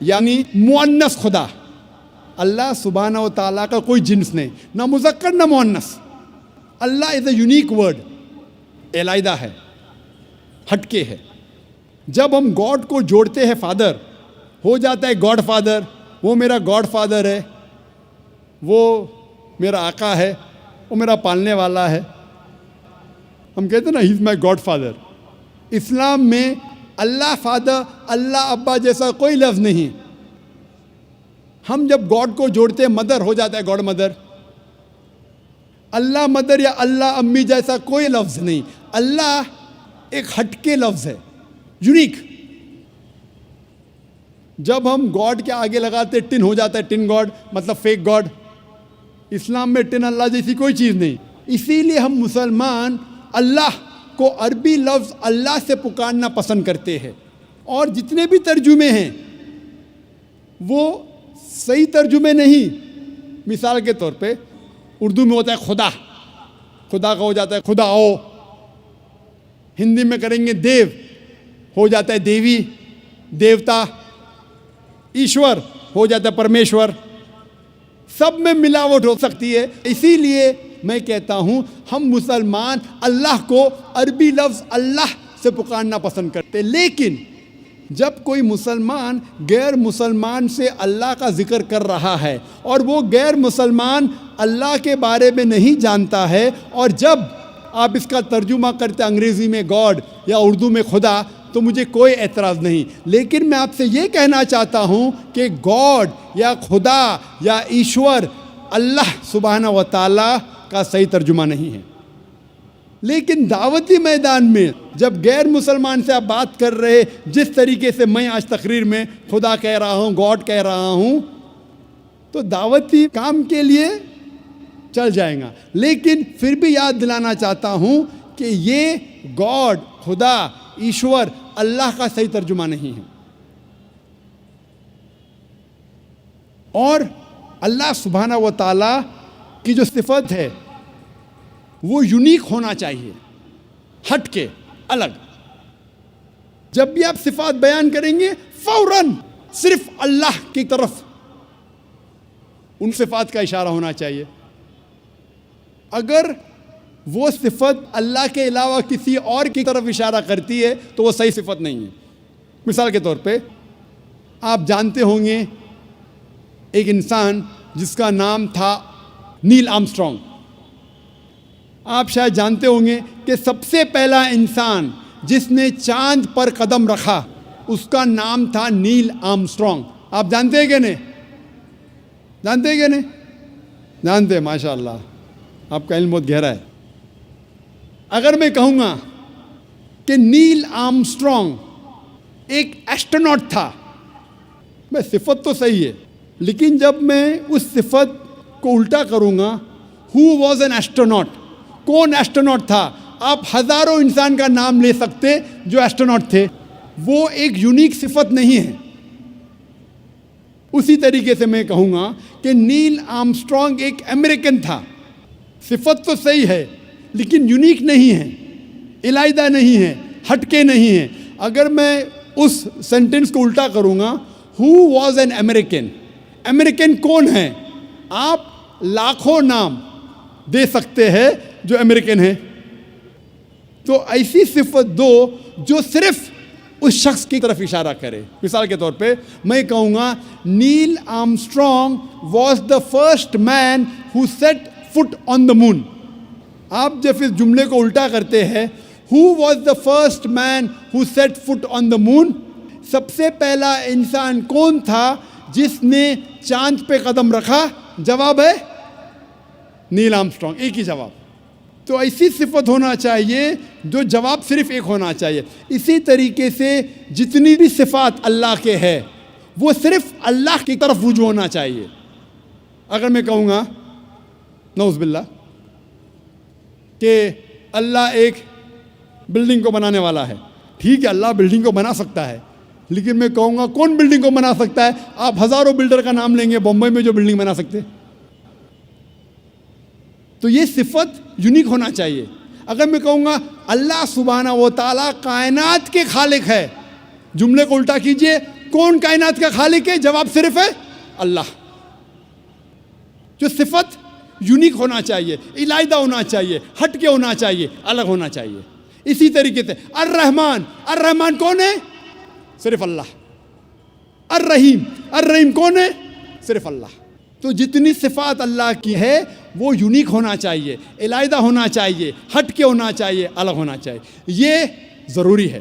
یعنی مؤنث خدا. اللہ سبحانہ و تعالیٰ کا کوئی جنس نہیں, نہ مذکر نہ مؤنث. اللہ از اے یونیک ورڈ, علیحدہ ہے, ہٹ کے ہے. جب ہم گاڈ کو جوڑتے ہیں فادر, ہو جاتا ہے گاڈ فادر, وہ میرا گاڈ فادر ہے, وہ میرا آقا ہے, وہ میرا پالنے والا ہے. ہم کہتے ہیں نا, ہی از مائی گاڈ فادر. اسلام میں اللہ فادر, اللہ ابا جیسا کوئی لفظ نہیں. ہم جب گاڈ کو جوڑتے ہیں مدر, ہو جاتا ہے گاڈ مدر. اللہ مدر یا اللہ امی جیسا کوئی لفظ نہیں. اللہ ایک ہٹ کے لفظ ہے, یونیک. جب ہم گاڈ کے آگے لگاتے ٹن, ہو جاتا ہے ٹن گاڈ, مطلب فیک گاڈ. اسلام میں ٹن اللہ جیسی کوئی چیز نہیں. اسی لیے ہم مسلمان اللہ کو عربی لفظ اللہ سے پکارنا پسند کرتے ہیں. اور جتنے بھی ترجمے ہیں وہ صحیح ترجمے نہیں. مثال کے طور پہ اردو میں ہوتا ہے خدا, خدا کا ہو جاتا ہے خدا او. ہندی میں کریں گے دیو, ہو جاتا ہے دیوی, دیوتا. ایشور ہو جاتا ہے پرمیشور. سب میں ملاوٹ ہو سکتی ہے. اسی لیے میں کہتا ہوں ہم مسلمان اللہ کو عربی لفظ اللہ سے پکارنا پسند کرتے. لیکن جب کوئی مسلمان غیر مسلمان سے اللہ کا ذکر کر رہا ہے اور وہ غیر مسلمان اللہ کے بارے میں نہیں جانتا ہے, اور جب آپ اس کا ترجمہ کرتے انگریزی میں گاڈ یا اردو میں خدا, تو مجھے کوئی اعتراض نہیں. لیکن میں آپ سے یہ کہنا چاہتا ہوں کہ گاڈ یا خدا یا ایشور اللہ سبحانہ و تعالیٰ کا صحیح ترجمہ نہیں ہے. لیکن دعوتی میدان میں جب غیر مسلمان سے آپ بات کر رہے, جس طریقے سے میں آج تقریر میں خدا کہہ رہا ہوں, گاڈ کہہ رہا ہوں, تو دعوتی کام کے لیے چل جائیں گا. لیکن پھر بھی یاد دلانا چاہتا ہوں کہ یہ گاڈ, خدا, ایشور اللہ کا صحیح ترجمہ نہیں ہے. اور اللہ سبحانہ و تعالیٰ کی جو صفت ہے وہ یونیک ہونا چاہیے, ہٹ کے, الگ. جب بھی آپ صفات بیان کریں گے فوراً صرف اللہ کی طرف ان صفات کا اشارہ ہونا چاہیے. اگر وہ صفت اللہ کے علاوہ کسی اور کی طرف اشارہ کرتی ہے تو وہ صحیح صفت نہیں ہے. مثال کے طور پہ آپ جانتے ہوں گے ایک انسان جس کا نام تھا نیل آرمسٹرانگ. آپ شاید جانتے ہوں گے کہ سب سے پہلا انسان جس نے چاند پر قدم رکھا اس کا نام تھا نیل آرمسٹرانگ. آپ جانتے ہیں کہ نہیں؟ جانتے ہیں کہ نہیں؟ جانتے ہیں, ماشاء اللہ, آپ کا علم بہت گہرا ہے. اگر میں کہوں گا کہ نیل آرمسٹرانگ ایک ایسٹروناٹ تھا, میں صفت تو صحیح ہے, لیکن جب میں اس صفت کو الٹا کروں گا, ہو واز این ایسٹروناٹ, کون ایسٹروناٹ تھا, آپ ہزاروں انسان کا نام لے سکتے جو ایسٹروناٹ تھے. وہ ایک یونیک صفت نہیں ہے. اسی طریقے سے میں کہوں گا کہ نیل آرمسٹرانگ ایک امریکن تھا. صفت تو صحیح ہے لیکن یونیک نہیں ہے, علیحدہ نہیں ہے, ہٹ کے نہیں ہے. اگر میں اس سینٹنس کو الٹا کروں گا, who was an American, American کون ہے, آپ لاکھوں نام دے سکتے ہیں جو امریکن ہیں. تو ایسی صفت دو جو صرف اس شخص کی طرف اشارہ کرے. مثال کے طور پہ میں کہوں گا Neil Armstrong was the first man who set foot on the moon. آپ جب اس جملے کو الٹا کرتے ہیں, who was the first man who set foot on the moon, سب سے پہلا انسان کون تھا جس نے چاند پہ قدم رکھا, جواب ہے نیل آرمسٹرانگ. ایک ہی جواب. تو ایسی صفت ہونا چاہیے جو جواب صرف ایک ہونا چاہیے. اسی طریقے سے جتنی بھی صفات اللہ کے ہے وہ صرف اللہ کی طرف رجوع ہونا چاہیے. اگر میں کہوں گا نعوذ باللہ کہ اللہ ایک بلڈنگ کو بنانے والا ہے, ٹھیک ہے, اللہ بلڈنگ کو بنا سکتا ہے, لیکن میں کہوں گا کون بلڈنگ کو بنا سکتا ہے, آپ ہزاروں بلڈر کا نام لیں گے بمبئی میں جو بلڈنگ بنا سکتے. تو یہ صفت یونیک ہونا چاہیے. اگر میں کہوں گا اللہ سبحانہ و تعالیٰ کائنات کے خالق ہے, جملے کو الٹا کیجئے, کون کائنات کا خالق ہے؟ جواب صرف ہے اللہ. جو صفت یونیک ہونا چاہیے، علیحدہ ہونا چاہیے، ہٹ کے ہونا چاہیے، الگ ہونا چاہیے. اسی طریقے سے الرحمن کون ہے؟ صرف اللہ. الرحیم کون ہے؟ صرف اللہ. تو جتنی صفات اللہ کی ہے وہ یونیک ہونا چاہیے، علیحدہ ہونا چاہیے، ہٹ کے ہونا چاہیے، الگ ہونا چاہیے. یہ ضروری ہے.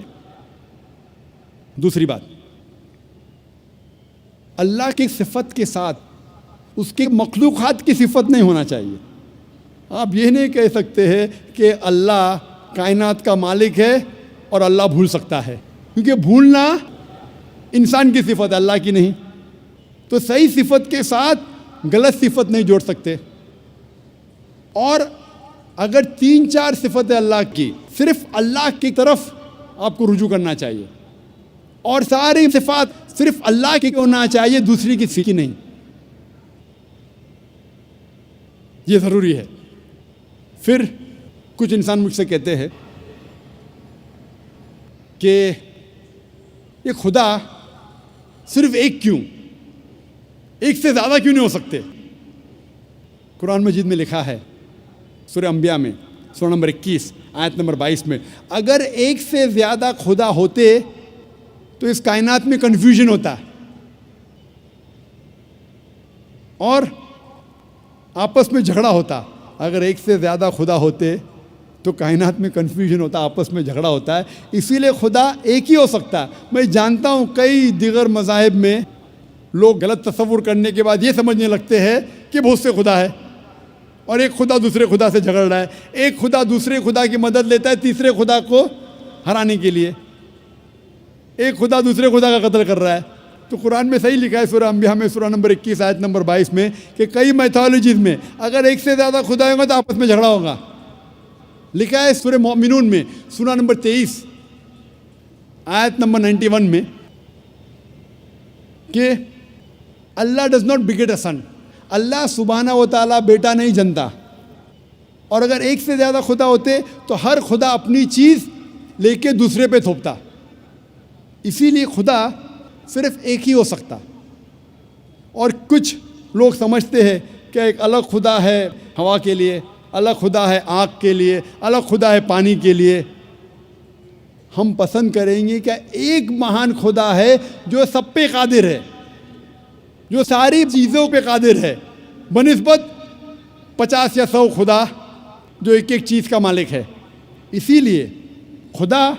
دوسری بات، اللہ کی صفت کے ساتھ اس کے مخلوقات کی صفت نہیں ہونا چاہیے. آپ یہ نہیں کہہ سکتے ہیں کہ اللہ کائنات کا مالک ہے اور اللہ بھول سکتا ہے، کیونکہ بھولنا انسان کی صفت ہے، اللہ کی نہیں. تو صحیح صفت کے ساتھ غلط صفت نہیں جوڑ سکتے. اور اگر 3-4 صفتیں اللہ کی، صرف اللہ کی طرف آپ کو رجوع کرنا چاہیے، اور ساری صفات صرف اللہ کی ہونا چاہیے، دوسری کسی کی نہیں. یہ ضروری ہے. پھر کچھ انسان مجھ سے کہتے ہیں کہ یہ خدا صرف ایک کیوں، ایک سے زیادہ کیوں نہیں ہو سکتے؟ قرآن مجید میں لکھا ہے سورہ انبیاء میں سورہ نمبر 21 آیت نمبر 22 میں، اگر ایک سے زیادہ خدا ہوتے تو اس کائنات میں کنفیوژن ہوتا اور آپس میں جھگڑا ہوتا. اگر ایک سے زیادہ خدا ہوتے تو کائنات میں کنفیوژن ہوتا، آپس میں جھگڑا ہوتا ہے. اسی لیے خدا ایک ہی ہو سکتا ہے. میں جانتا ہوں کئی دیگر مذاہب میں لوگ غلط تصور کرنے کے بعد یہ سمجھنے لگتے ہیں کہ بہت سے خدا ہے اور ایک خدا دوسرے خدا سے جھگڑ رہا ہے، ایک خدا دوسرے خدا کی مدد لیتا ہے تیسرے خدا کو ہرانے کے لیے، ایک خدا دوسرے خدا کا قتل کر رہا ہے. تو قرآن میں صحیح لکھا ہے سورہ انبیاء میں سورہ نمبر 21 آیت نمبر 22 میں کہ کئی میتھالوجیز میں اگر ایک سے زیادہ خدا ہوگا تو آپس میں جھگڑا ہوگا. لکھا ہے سورہ مومنون میں سورہ نمبر 23 آیت نمبر 91 میں کہ اللہ ڈز ناٹ بگیٹ اے سن، اللہ سبحانہ و تعالیٰ بیٹا نہیں جنتا. اور اگر ایک سے زیادہ خدا ہوتے تو ہر خدا اپنی چیز لے کے دوسرے پہ تھوپتا. اسی لیے خدا صرف ایک ہی ہو سکتا. اور کچھ لوگ سمجھتے ہیں کہ ایک الگ خدا ہے ہوا کے لیے، الگ خدا ہے آگ کے لیے، الگ خدا ہے پانی کے لیے. ہم پسند کریں گے کہ ایک مہان خدا ہے جو سب پہ قادر ہے، جو ساری چیزوں پہ قادر ہے، بنسبت 50 یا 100 خدا جو ایک ایک چیز کا مالک ہے. اسی لیے خدا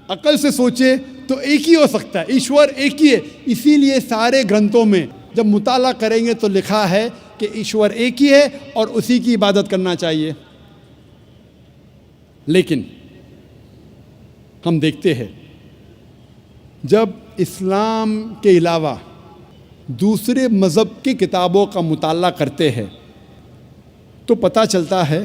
عقل سے سوچے تو ایک ہی ہو سکتا ہے، ایشور ایک ہی ہے. اسی لیے سارے گرنتھوں میں جب مطالعہ کریں گے تو لکھا ہے کہ ایشور ایک ہی ہے اور اسی کی عبادت کرنا چاہیے. لیکن ہم دیکھتے ہیں جب اسلام کے علاوہ دوسرے مذہب کی کتابوں کا مطالعہ کرتے ہیں تو پتہ چلتا ہے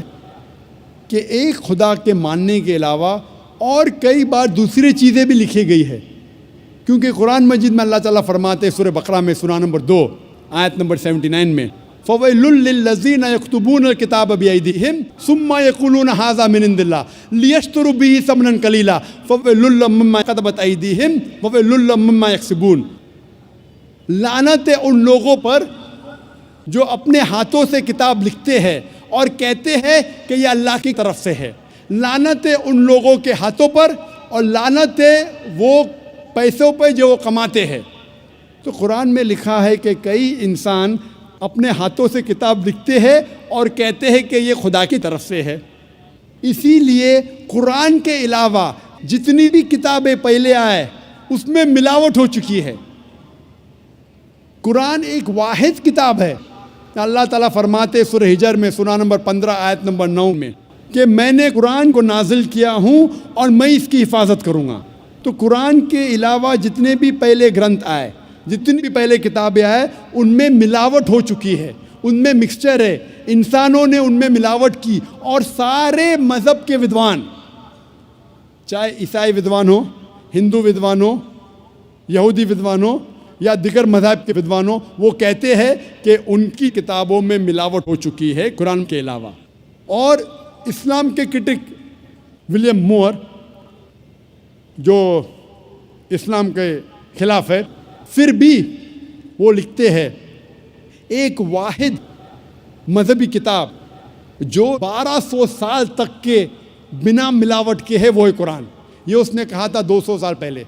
کہ ایک خدا کے ماننے کے علاوہ اور کئی بار دوسری چیزیں بھی لکھی گئی ہے. کیونکہ قرآن مجید میں اللہ تعالیٰ فرماتے سورہ بقرہ میں سورہ نمبر 2 آیت نمبر 79 میں فَوَيْلٌ لِّلَّذِينَ يَكْتُبُونَ الْكِتَابَ بِأَيْدِيهِمْ ثُمَّ يَقُولُونَ هَٰذَا مِنْ عِندِ اللَّهِ لِيَشْتَرُوا بِهِ ثَمَنًا قَلِيلًا فَوَيْلٌ لَّهُم مِّمَّا كَتَبَتْ أَيْدِيهِمْ وَوَيْلٌ لَّهُم مِّمَّا يَكْسِبُونَ. لعنت ہے ان لوگوں پر جو اپنے ہاتھوں سے کتاب لکھتے ہیں اور کہتے ہیں کہ یہ اللہ کی طرف سے ہے. لعنت ہے ان لوگوں کے ہاتھوں پر اور لعنت ہے وہ پیسوں پہ جو وہ کماتے ہیں. تو قرآن میں لکھا ہے کہ کئی انسان اپنے ہاتھوں سے کتاب لکھتے ہیں اور کہتے ہیں کہ یہ خدا کی طرف سے ہے. اسی لیے قرآن کے علاوہ جتنی بھی کتابیں پہلے آئے اس میں ملاوٹ ہو چکی ہے. قرآن ایک واحد کتاب ہے. اللہ تعالیٰ فرماتے سورہ ہجر میں سورہ نمبر 15 آیت نمبر 9 میں کہ میں نے قرآن کو نازل کیا ہوں اور میں اس کی حفاظت کروں گا. تو قرآن کے علاوہ جتنے بھی پہلے گرنتھ آئے، جتنی بھی پہلے کتابیں آئے، ان میں ملاوٹ ہو چکی ہے، ان میں مکسچر ہے. انسانوں نے ان میں ملاوٹ کی اور سارے مذہب کے ودوان، چاہے عیسائی ودوان ہو، ہندو ودوان ہو، یہودی ودوان ہو یا دیگر مذاہب کے ودوان ہو، وہ کہتے ہیں کہ ان کی کتابوں میں ملاوٹ ہو چکی ہے قرآن کے علاوہ. اور اسلام کے کرٹک ولیم مور جو اسلام کے خلاف ہے، پھر بھی وہ لکھتے ہیں ایک واحد مذہبی کتاب جو 1200 سال تک کے بنا ملاوٹ کے ہے وہ ہے قرآن. یہ اس نے کہا تھا 200 سال پہلے.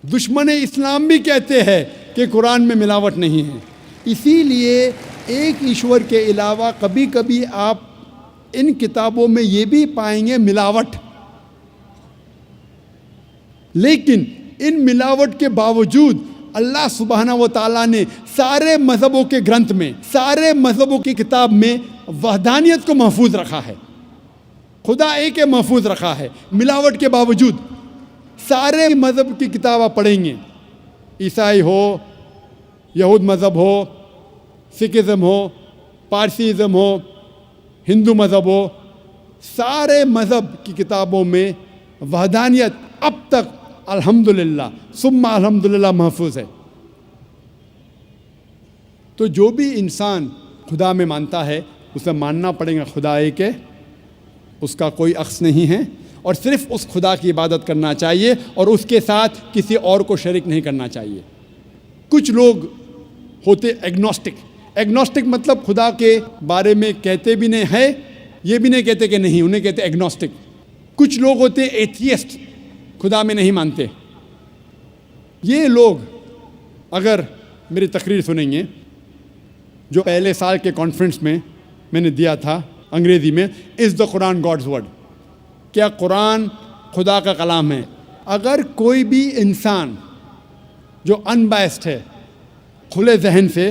دشمن اسلام بھی کہتے ہیں کہ قرآن میں ملاوٹ نہیں ہے. اسی لیے ایک ایشور کے علاوہ کبھی کبھی آپ ان کتابوں میں یہ بھی پائیں گے ملاوٹ، لیکن ان ملاوٹ کے باوجود اللہ سبحانہ و تعالیٰ نے سارے مذہبوں کے گرنتھ میں، سارے مذہبوں کی کتاب میں وحدانیت کو محفوظ رکھا ہے. خدا ایک محفوظ رکھا ہے ملاوٹ کے باوجود. سارے مذہب کی کتاب آپ پڑھیں گے، عیسائی ہو، یہود مذہب ہو، سکھزم ہو، پارسیزم ہو، ہندو مذہب ہو، سارے مذہب کی کتابوں میں وحدانیت اب تک الحمدللہ ثم الحمدللہ محفوظ ہے. تو جو بھی انسان خدا میں مانتا ہے اسے ماننا پڑے گا خدا ایک ہے، اس کا کوئی عکس نہیں ہے، اور صرف اس خدا کی عبادت کرنا چاہیے اور اس کے ساتھ کسی اور کو شریک نہیں کرنا چاہیے. کچھ لوگ ہوتے ایگنوسٹک مطلب خدا کے بارے میں کہتے بھی نہیں ہے، یہ بھی نہیں کہتے کہ نہیں، انہیں کہتے ایگنوسٹک. کچھ لوگ ہوتے ایتھیسٹ، خدا میں نہیں مانتے. یہ لوگ اگر میری تقریر سنیں گے جو پہلے سال کے کانفرنس میں نے دیا تھا انگریزی میں، از دا قرآن گاڈز ورڈ، کیا قرآن خدا کا کلام ہے؟ اگر کوئی بھی انسان جو ان بائسڈ ہے کھلے ذہن سے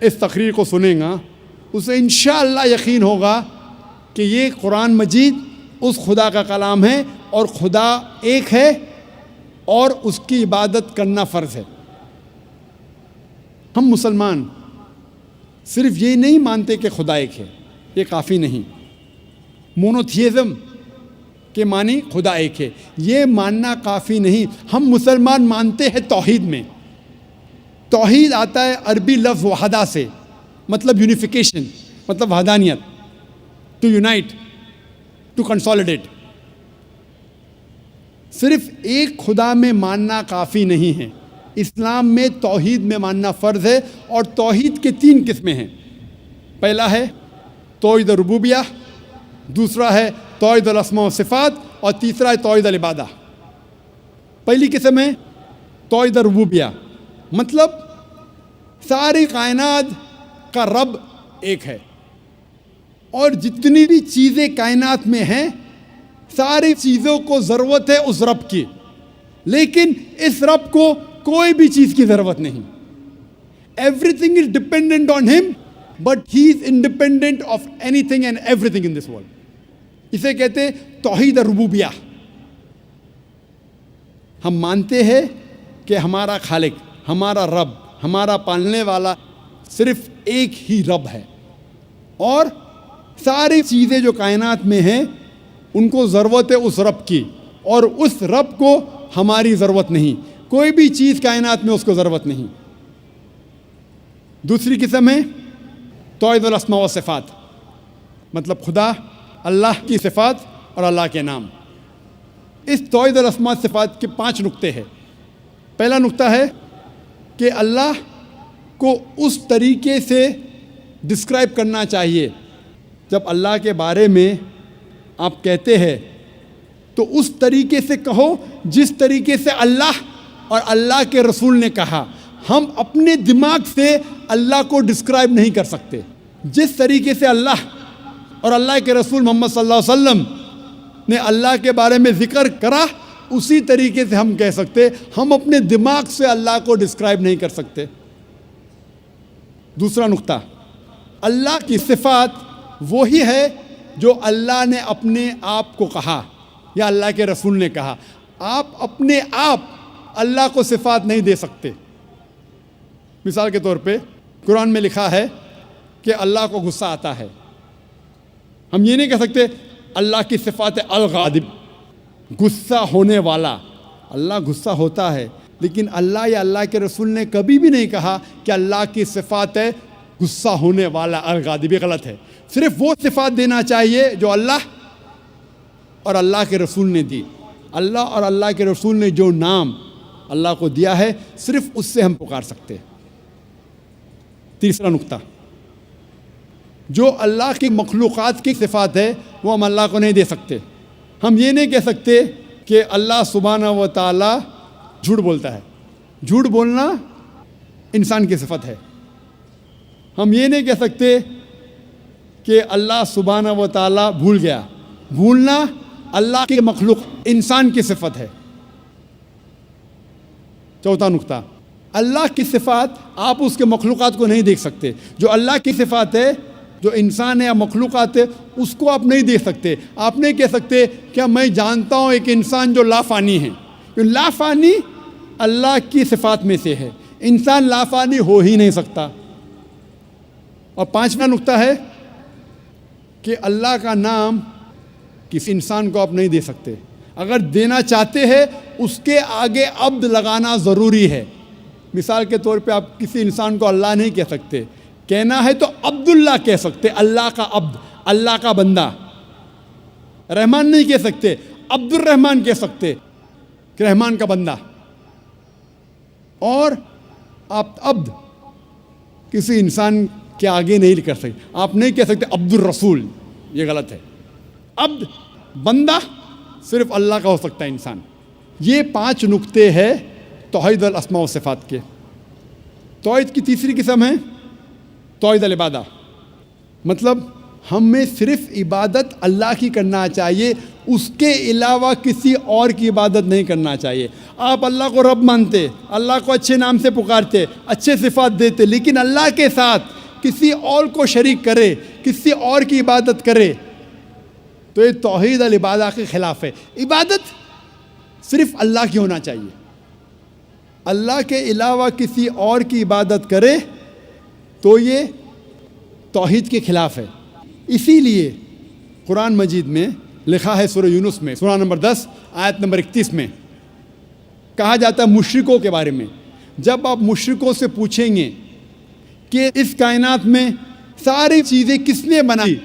اس تقریر کو سنیں گا، اسے انشاءاللہ یقین ہوگا کہ یہ قرآن مجید اس خدا کا کلام ہے اور خدا ایک ہے اور اس کی عبادت کرنا فرض ہے. ہم مسلمان صرف یہ نہیں مانتے کہ خدا ایک ہے، یہ کافی نہیں. مونوتھیزم کے معنی خدا ایک ہے، یہ ماننا کافی نہیں. ہم مسلمان مانتے ہیں توحید میں. توحید آتا ہے عربی لفظ وحدہ سے، مطلب یونیفیکیشن، مطلب وحدانیت، ٹو یونائٹ، ٹو کنسولیڈیٹ. صرف ایک خدا میں ماننا کافی نہیں ہے. اسلام میں توحید میں ماننا فرض ہے، اور توحید کے 3 قسمیں ہیں. پہلا ہے توحید ربوبیہ، دوسرا ہے توحید الاسماء و صفات، اور تیسرا ہے توحید العبادہ. پہلی قسم ہے توحید ربوبیہ، مطلب ساری کائنات کا رب ایک ہے، اور جتنی بھی چیزیں کائنات میں ہیں ساری چیزوں کو ضرورت ہے اس رب کی، لیکن اس رب کو کوئی بھی چیز کی ضرورت نہیں. Everything is dependent on him, but he is independent of anything and everything in this world. اسے کہتے توحید ربوبیہ. ہم مانتے ہیں کہ ہمارا خالق، ہمارا رب، ہمارا پالنے والا صرف ایک ہی رب ہے، اور ساری چیزیں جو کائنات میں ہیں ان کو ضرورت ہے اس رب کی، اور اس رب کو ہماری ضرورت نہیں. کوئی بھی چیز کائنات میں اس کو ضرورت نہیں. دوسری قسم ہے توحید الاسماء و صفات، مطلب خدا، اللہ کی صفات اور اللہ کے نام. اس توحید الاسماء و صفات کے 5 نقطے ہیں. پہلا نقطہ ہے کہ اللہ کو اس طریقے سے ڈسکرائب کرنا چاہیے. جب اللہ کے بارے میں آپ کہتے ہیں تو اس طریقے سے کہو جس طریقے سے اللہ اور اللہ کے رسول نے کہا. ہم اپنے دماغ سے اللہ کو ڈسکرائب نہیں کر سکتے. جس طریقے سے اللہ اور اللہ کے رسول محمد صلی اللہ علیہ وسلم نے اللہ کے بارے میں ذکر کرا اسی طریقے سے ہم کہہ سکتے. ہم اپنے دماغ سے اللہ کو ڈسکرائب نہیں کر سکتے. دوسرا نقطہ، اللہ کی صفات وہی ہے جو اللہ نے اپنے آپ کو کہا یا اللہ کے رسول نے کہا. آپ اپنے آپ اللہ کو صفات نہیں دے سکتے. مثال کے طور پہ قرآن میں لکھا ہے کہ اللہ کو غصہ آتا ہے. ہم یہ نہیں کہہ سکتے اللہ کی صفات الغاضب، غصہ ہونے والا. اللہ غصہ ہوتا ہے، لیکن اللہ یا اللہ کے رسول نے کبھی بھی نہیں کہا کہ اللہ کی صفات ہے غصہ ہونے والا الغاضب. غلط ہے. صرف وہ صفات دینا چاہیے جو اللہ اور اللہ کے رسول نے دی. اللہ اور اللہ کے رسول نے جو نام اللہ کو دیا ہے صرف اس سے ہم پکار سکتے ہیں. تیسرا نقطہ، جو اللہ کی مخلوقات کی صفات ہے وہ ہم اللہ کو نہیں دے سکتے. ہم یہ نہیں کہہ سکتے کہ اللہ سبحانہ و تعالیٰ جھوٹ بولتا ہے. جھوٹ بولنا انسان کی صفت ہے. ہم یہ نہیں کہہ سکتے کہ اللہ سبحانہ و تعالیٰ بھول گیا. بھولنا اللہ کی مخلوق انسان کی صفت ہے. چوتھا نقطہ، اللہ کی صفات آپ اس کے مخلوقات کو نہیں دیکھ سکتے. جو اللہ کی صفات ہے، جو انسان ہے یا مخلوقات ہے، اس کو آپ نہیں دیکھ سکتے. آپ نہیں کہہ سکتے کہ میں جانتا ہوں ایک انسان جو لافانی ہے. لافانی اللہ کی صفات میں سے ہے. انسان لافانی ہو ہی نہیں سکتا. اور پانچواں نقطہ ہے کہ اللہ کا نام کسی انسان کو آپ نہیں دے سکتے. اگر دینا چاہتے ہیں اس کے آگے عبد لگانا ضروری ہے. مثال کے طور پہ آپ کسی انسان کو اللہ نہیں کہہ سکتے. کہنا ہے تو عبداللہ کہہ سکتے، اللہ کا عبد، اللہ کا بندہ. رحمان نہیں کہہ سکتے، عبد الرحمان کہہ سکتے کہ رحمان کا بندہ. اور آپ عبد کسی انسان کے آگے نہیں کر سکتے. آپ نہیں کہہ سکتے عبد الرسول، یہ غلط ہے. عبد، بندہ صرف اللہ کا ہو سکتا ہے انسان. یہ 5 نقطے ہیں توحید الاسماء و صفات کے. توحید کی تیسری قسم ہے توحید العبادہ. مطلب ہمیں صرف عبادت اللہ کی کرنا چاہیے، اس کے علاوہ کسی اور کی عبادت نہیں کرنا چاہیے. آپ اللہ کو رب مانتے، اللہ کو اچھے نام سے پکارتے، اچھے صفات دیتے، لیکن اللہ کے ساتھ کسی اور کو شریک کرے، کسی اور کی عبادت کرے تو یہ توحید العبادہ کے خلاف ہے. عبادت صرف اللہ کی ہونا چاہیے. اللہ کے علاوہ کسی اور کی عبادت کرے تو یہ توحید کے خلاف ہے. اسی لیے قرآن مجید میں لکھا ہے سورہ یونس میں سورہ نمبر 10 آیت نمبر 31 میں کہا جاتا ہے مشرکوں کے بارے میں. جب آپ مشرکوں سے پوچھیں گے کہ اس کائنات میں ساری چیزیں کس نے بنائی،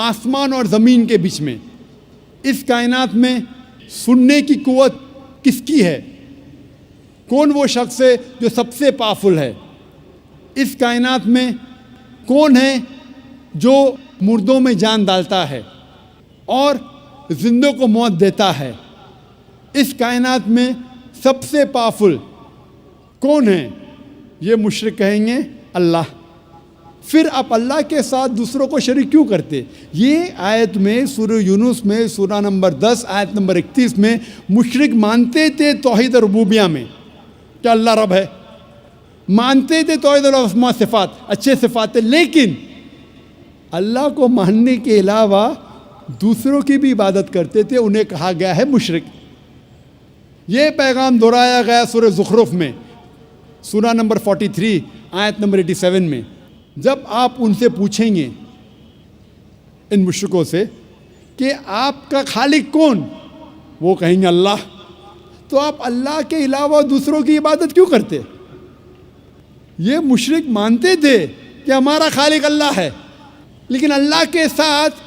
آسمان اور زمین کے بیچ میں، اس کائنات میں سننے کی قوت کس کی ہے، کون وہ شخص ہے جو سب سے پاورفل ہے، اس کائنات میں کون ہے جو مردوں میں جان ڈالتا ہے اور زندوں کو موت دیتا ہے، اس کائنات میں سب سے پاورفل کون ہے، یہ مشرک کہیں گے اللہ. پھر آپ اللہ کے ساتھ دوسروں کو شریک کیوں کرتے؟ یہ آیت میں سورہ یونس میں سورہ نمبر 10 آیت نمبر 31 میں مشرک مانتے تھے توحید ربوبیہ میں کہ اللہ رب ہے، مانتے تھے توحید الاسماء صفات، اچھے صفات ہیں، لیکن اللہ کو ماننے کے علاوہ دوسروں کی بھی عبادت کرتے تھے. انہیں کہا گیا ہے مشرک. یہ پیغام دہرایا گیا سورہ زخرف میں سورہ نمبر 43 آیت نمبر 87 میں. جب آپ ان سے پوچھیں گے ان مشرکوں سے کہ آپ کا خالق کون، وہ کہیں گے اللہ. تو آپ اللہ کے علاوہ دوسروں کی عبادت کیوں کرتے؟ یہ مشرک مانتے تھے کہ ہمارا خالق اللہ ہے، لیکن اللہ کے ساتھ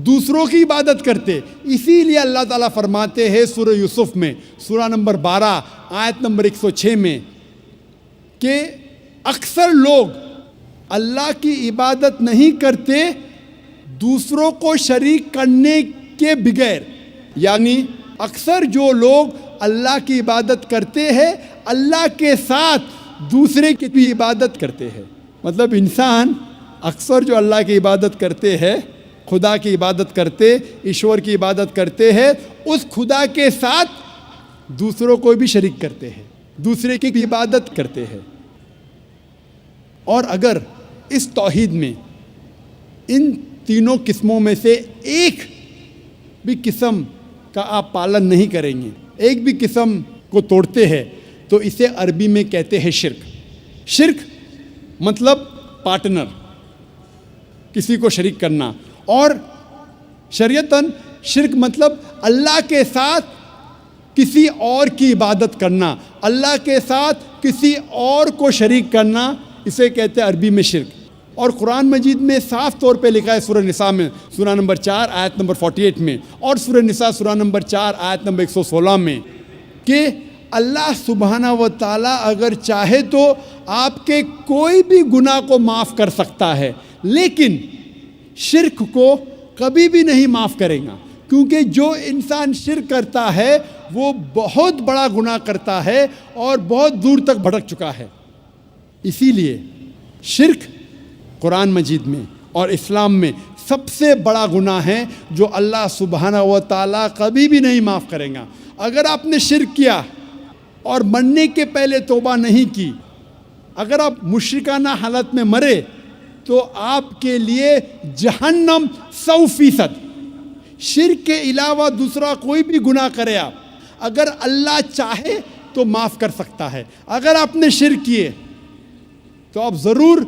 دوسروں کی عبادت کرتے. اسی لیے اللہ تعالیٰ فرماتے ہیں سورہ یوسف میں سورہ نمبر 12 آیت نمبر 106 میں کہ اکثر لوگ اللہ کی عبادت نہیں کرتے دوسروں کو شریک کرنے کے بغیر. یعنی اکثر جو لوگ اللہ کی عبادت کرتے ہیں اللہ کے ساتھ دوسرے کی بھی عبادت کرتے ہیں. مطلب انسان اکثر جو اللہ کی عبادت کرتے ہیں، خدا کی عبادت کرتے، ایشور کی عبادت کرتے ہیں، اس خدا کے ساتھ دوسروں کو بھی شریک کرتے ہیں، دوسرے کی بھی عبادت کرتے ہیں. اور اگر اس توحید میں ان تینوں قسموں میں سے ایک بھی قسم کا آپ پالن نہیں کریں گے، ایک بھی قسم کو توڑتے ہیں، تو اسے عربی میں کہتے ہیں شرک. شرک مطلب پارٹنر، کسی کو شریک کرنا. اور شریعتاً شرک مطلب اللہ کے ساتھ کسی اور کی عبادت کرنا، اللہ کے ساتھ کسی اور کو شریک کرنا، اسے کہتے ہیں عربی میں شرک. اور قرآن مجید میں صاف طور پہ لکھا ہے سورہ نساء میں سورہ نمبر 4 آیت نمبر 48 میں اور سورہ نساء سورہ نمبر 4 آیت نمبر 116 میں کہ اللہ سبحانہ و تعالیٰ اگر چاہے تو آپ کے کوئی بھی گناہ کو معاف کر سکتا ہے، لیکن شرک کو کبھی بھی نہیں معاف کرے گا، کیونکہ جو انسان شرک کرتا ہے وہ بہت بڑا گناہ کرتا ہے اور بہت دور تک بھٹک چکا ہے۔ اسی لیے شرک قرآن مجید میں اور اسلام میں سب سے بڑا گناہ ہے جو اللہ سبحانہ و تعالیٰ کبھی بھی نہیں معاف کرے گا۔ اگر آپ نے شرک کیا اور مرنے کے پہلے توبہ نہیں کی، اگر آپ مشرکانہ حالت میں مرے تو آپ کے لیے جہنم 100%۔ شرک کے علاوہ دوسرا کوئی بھی گناہ کرے آپ، اگر اللہ چاہے تو معاف کر سکتا ہے۔ اگر آپ نے شرک کیے تو آپ ضرور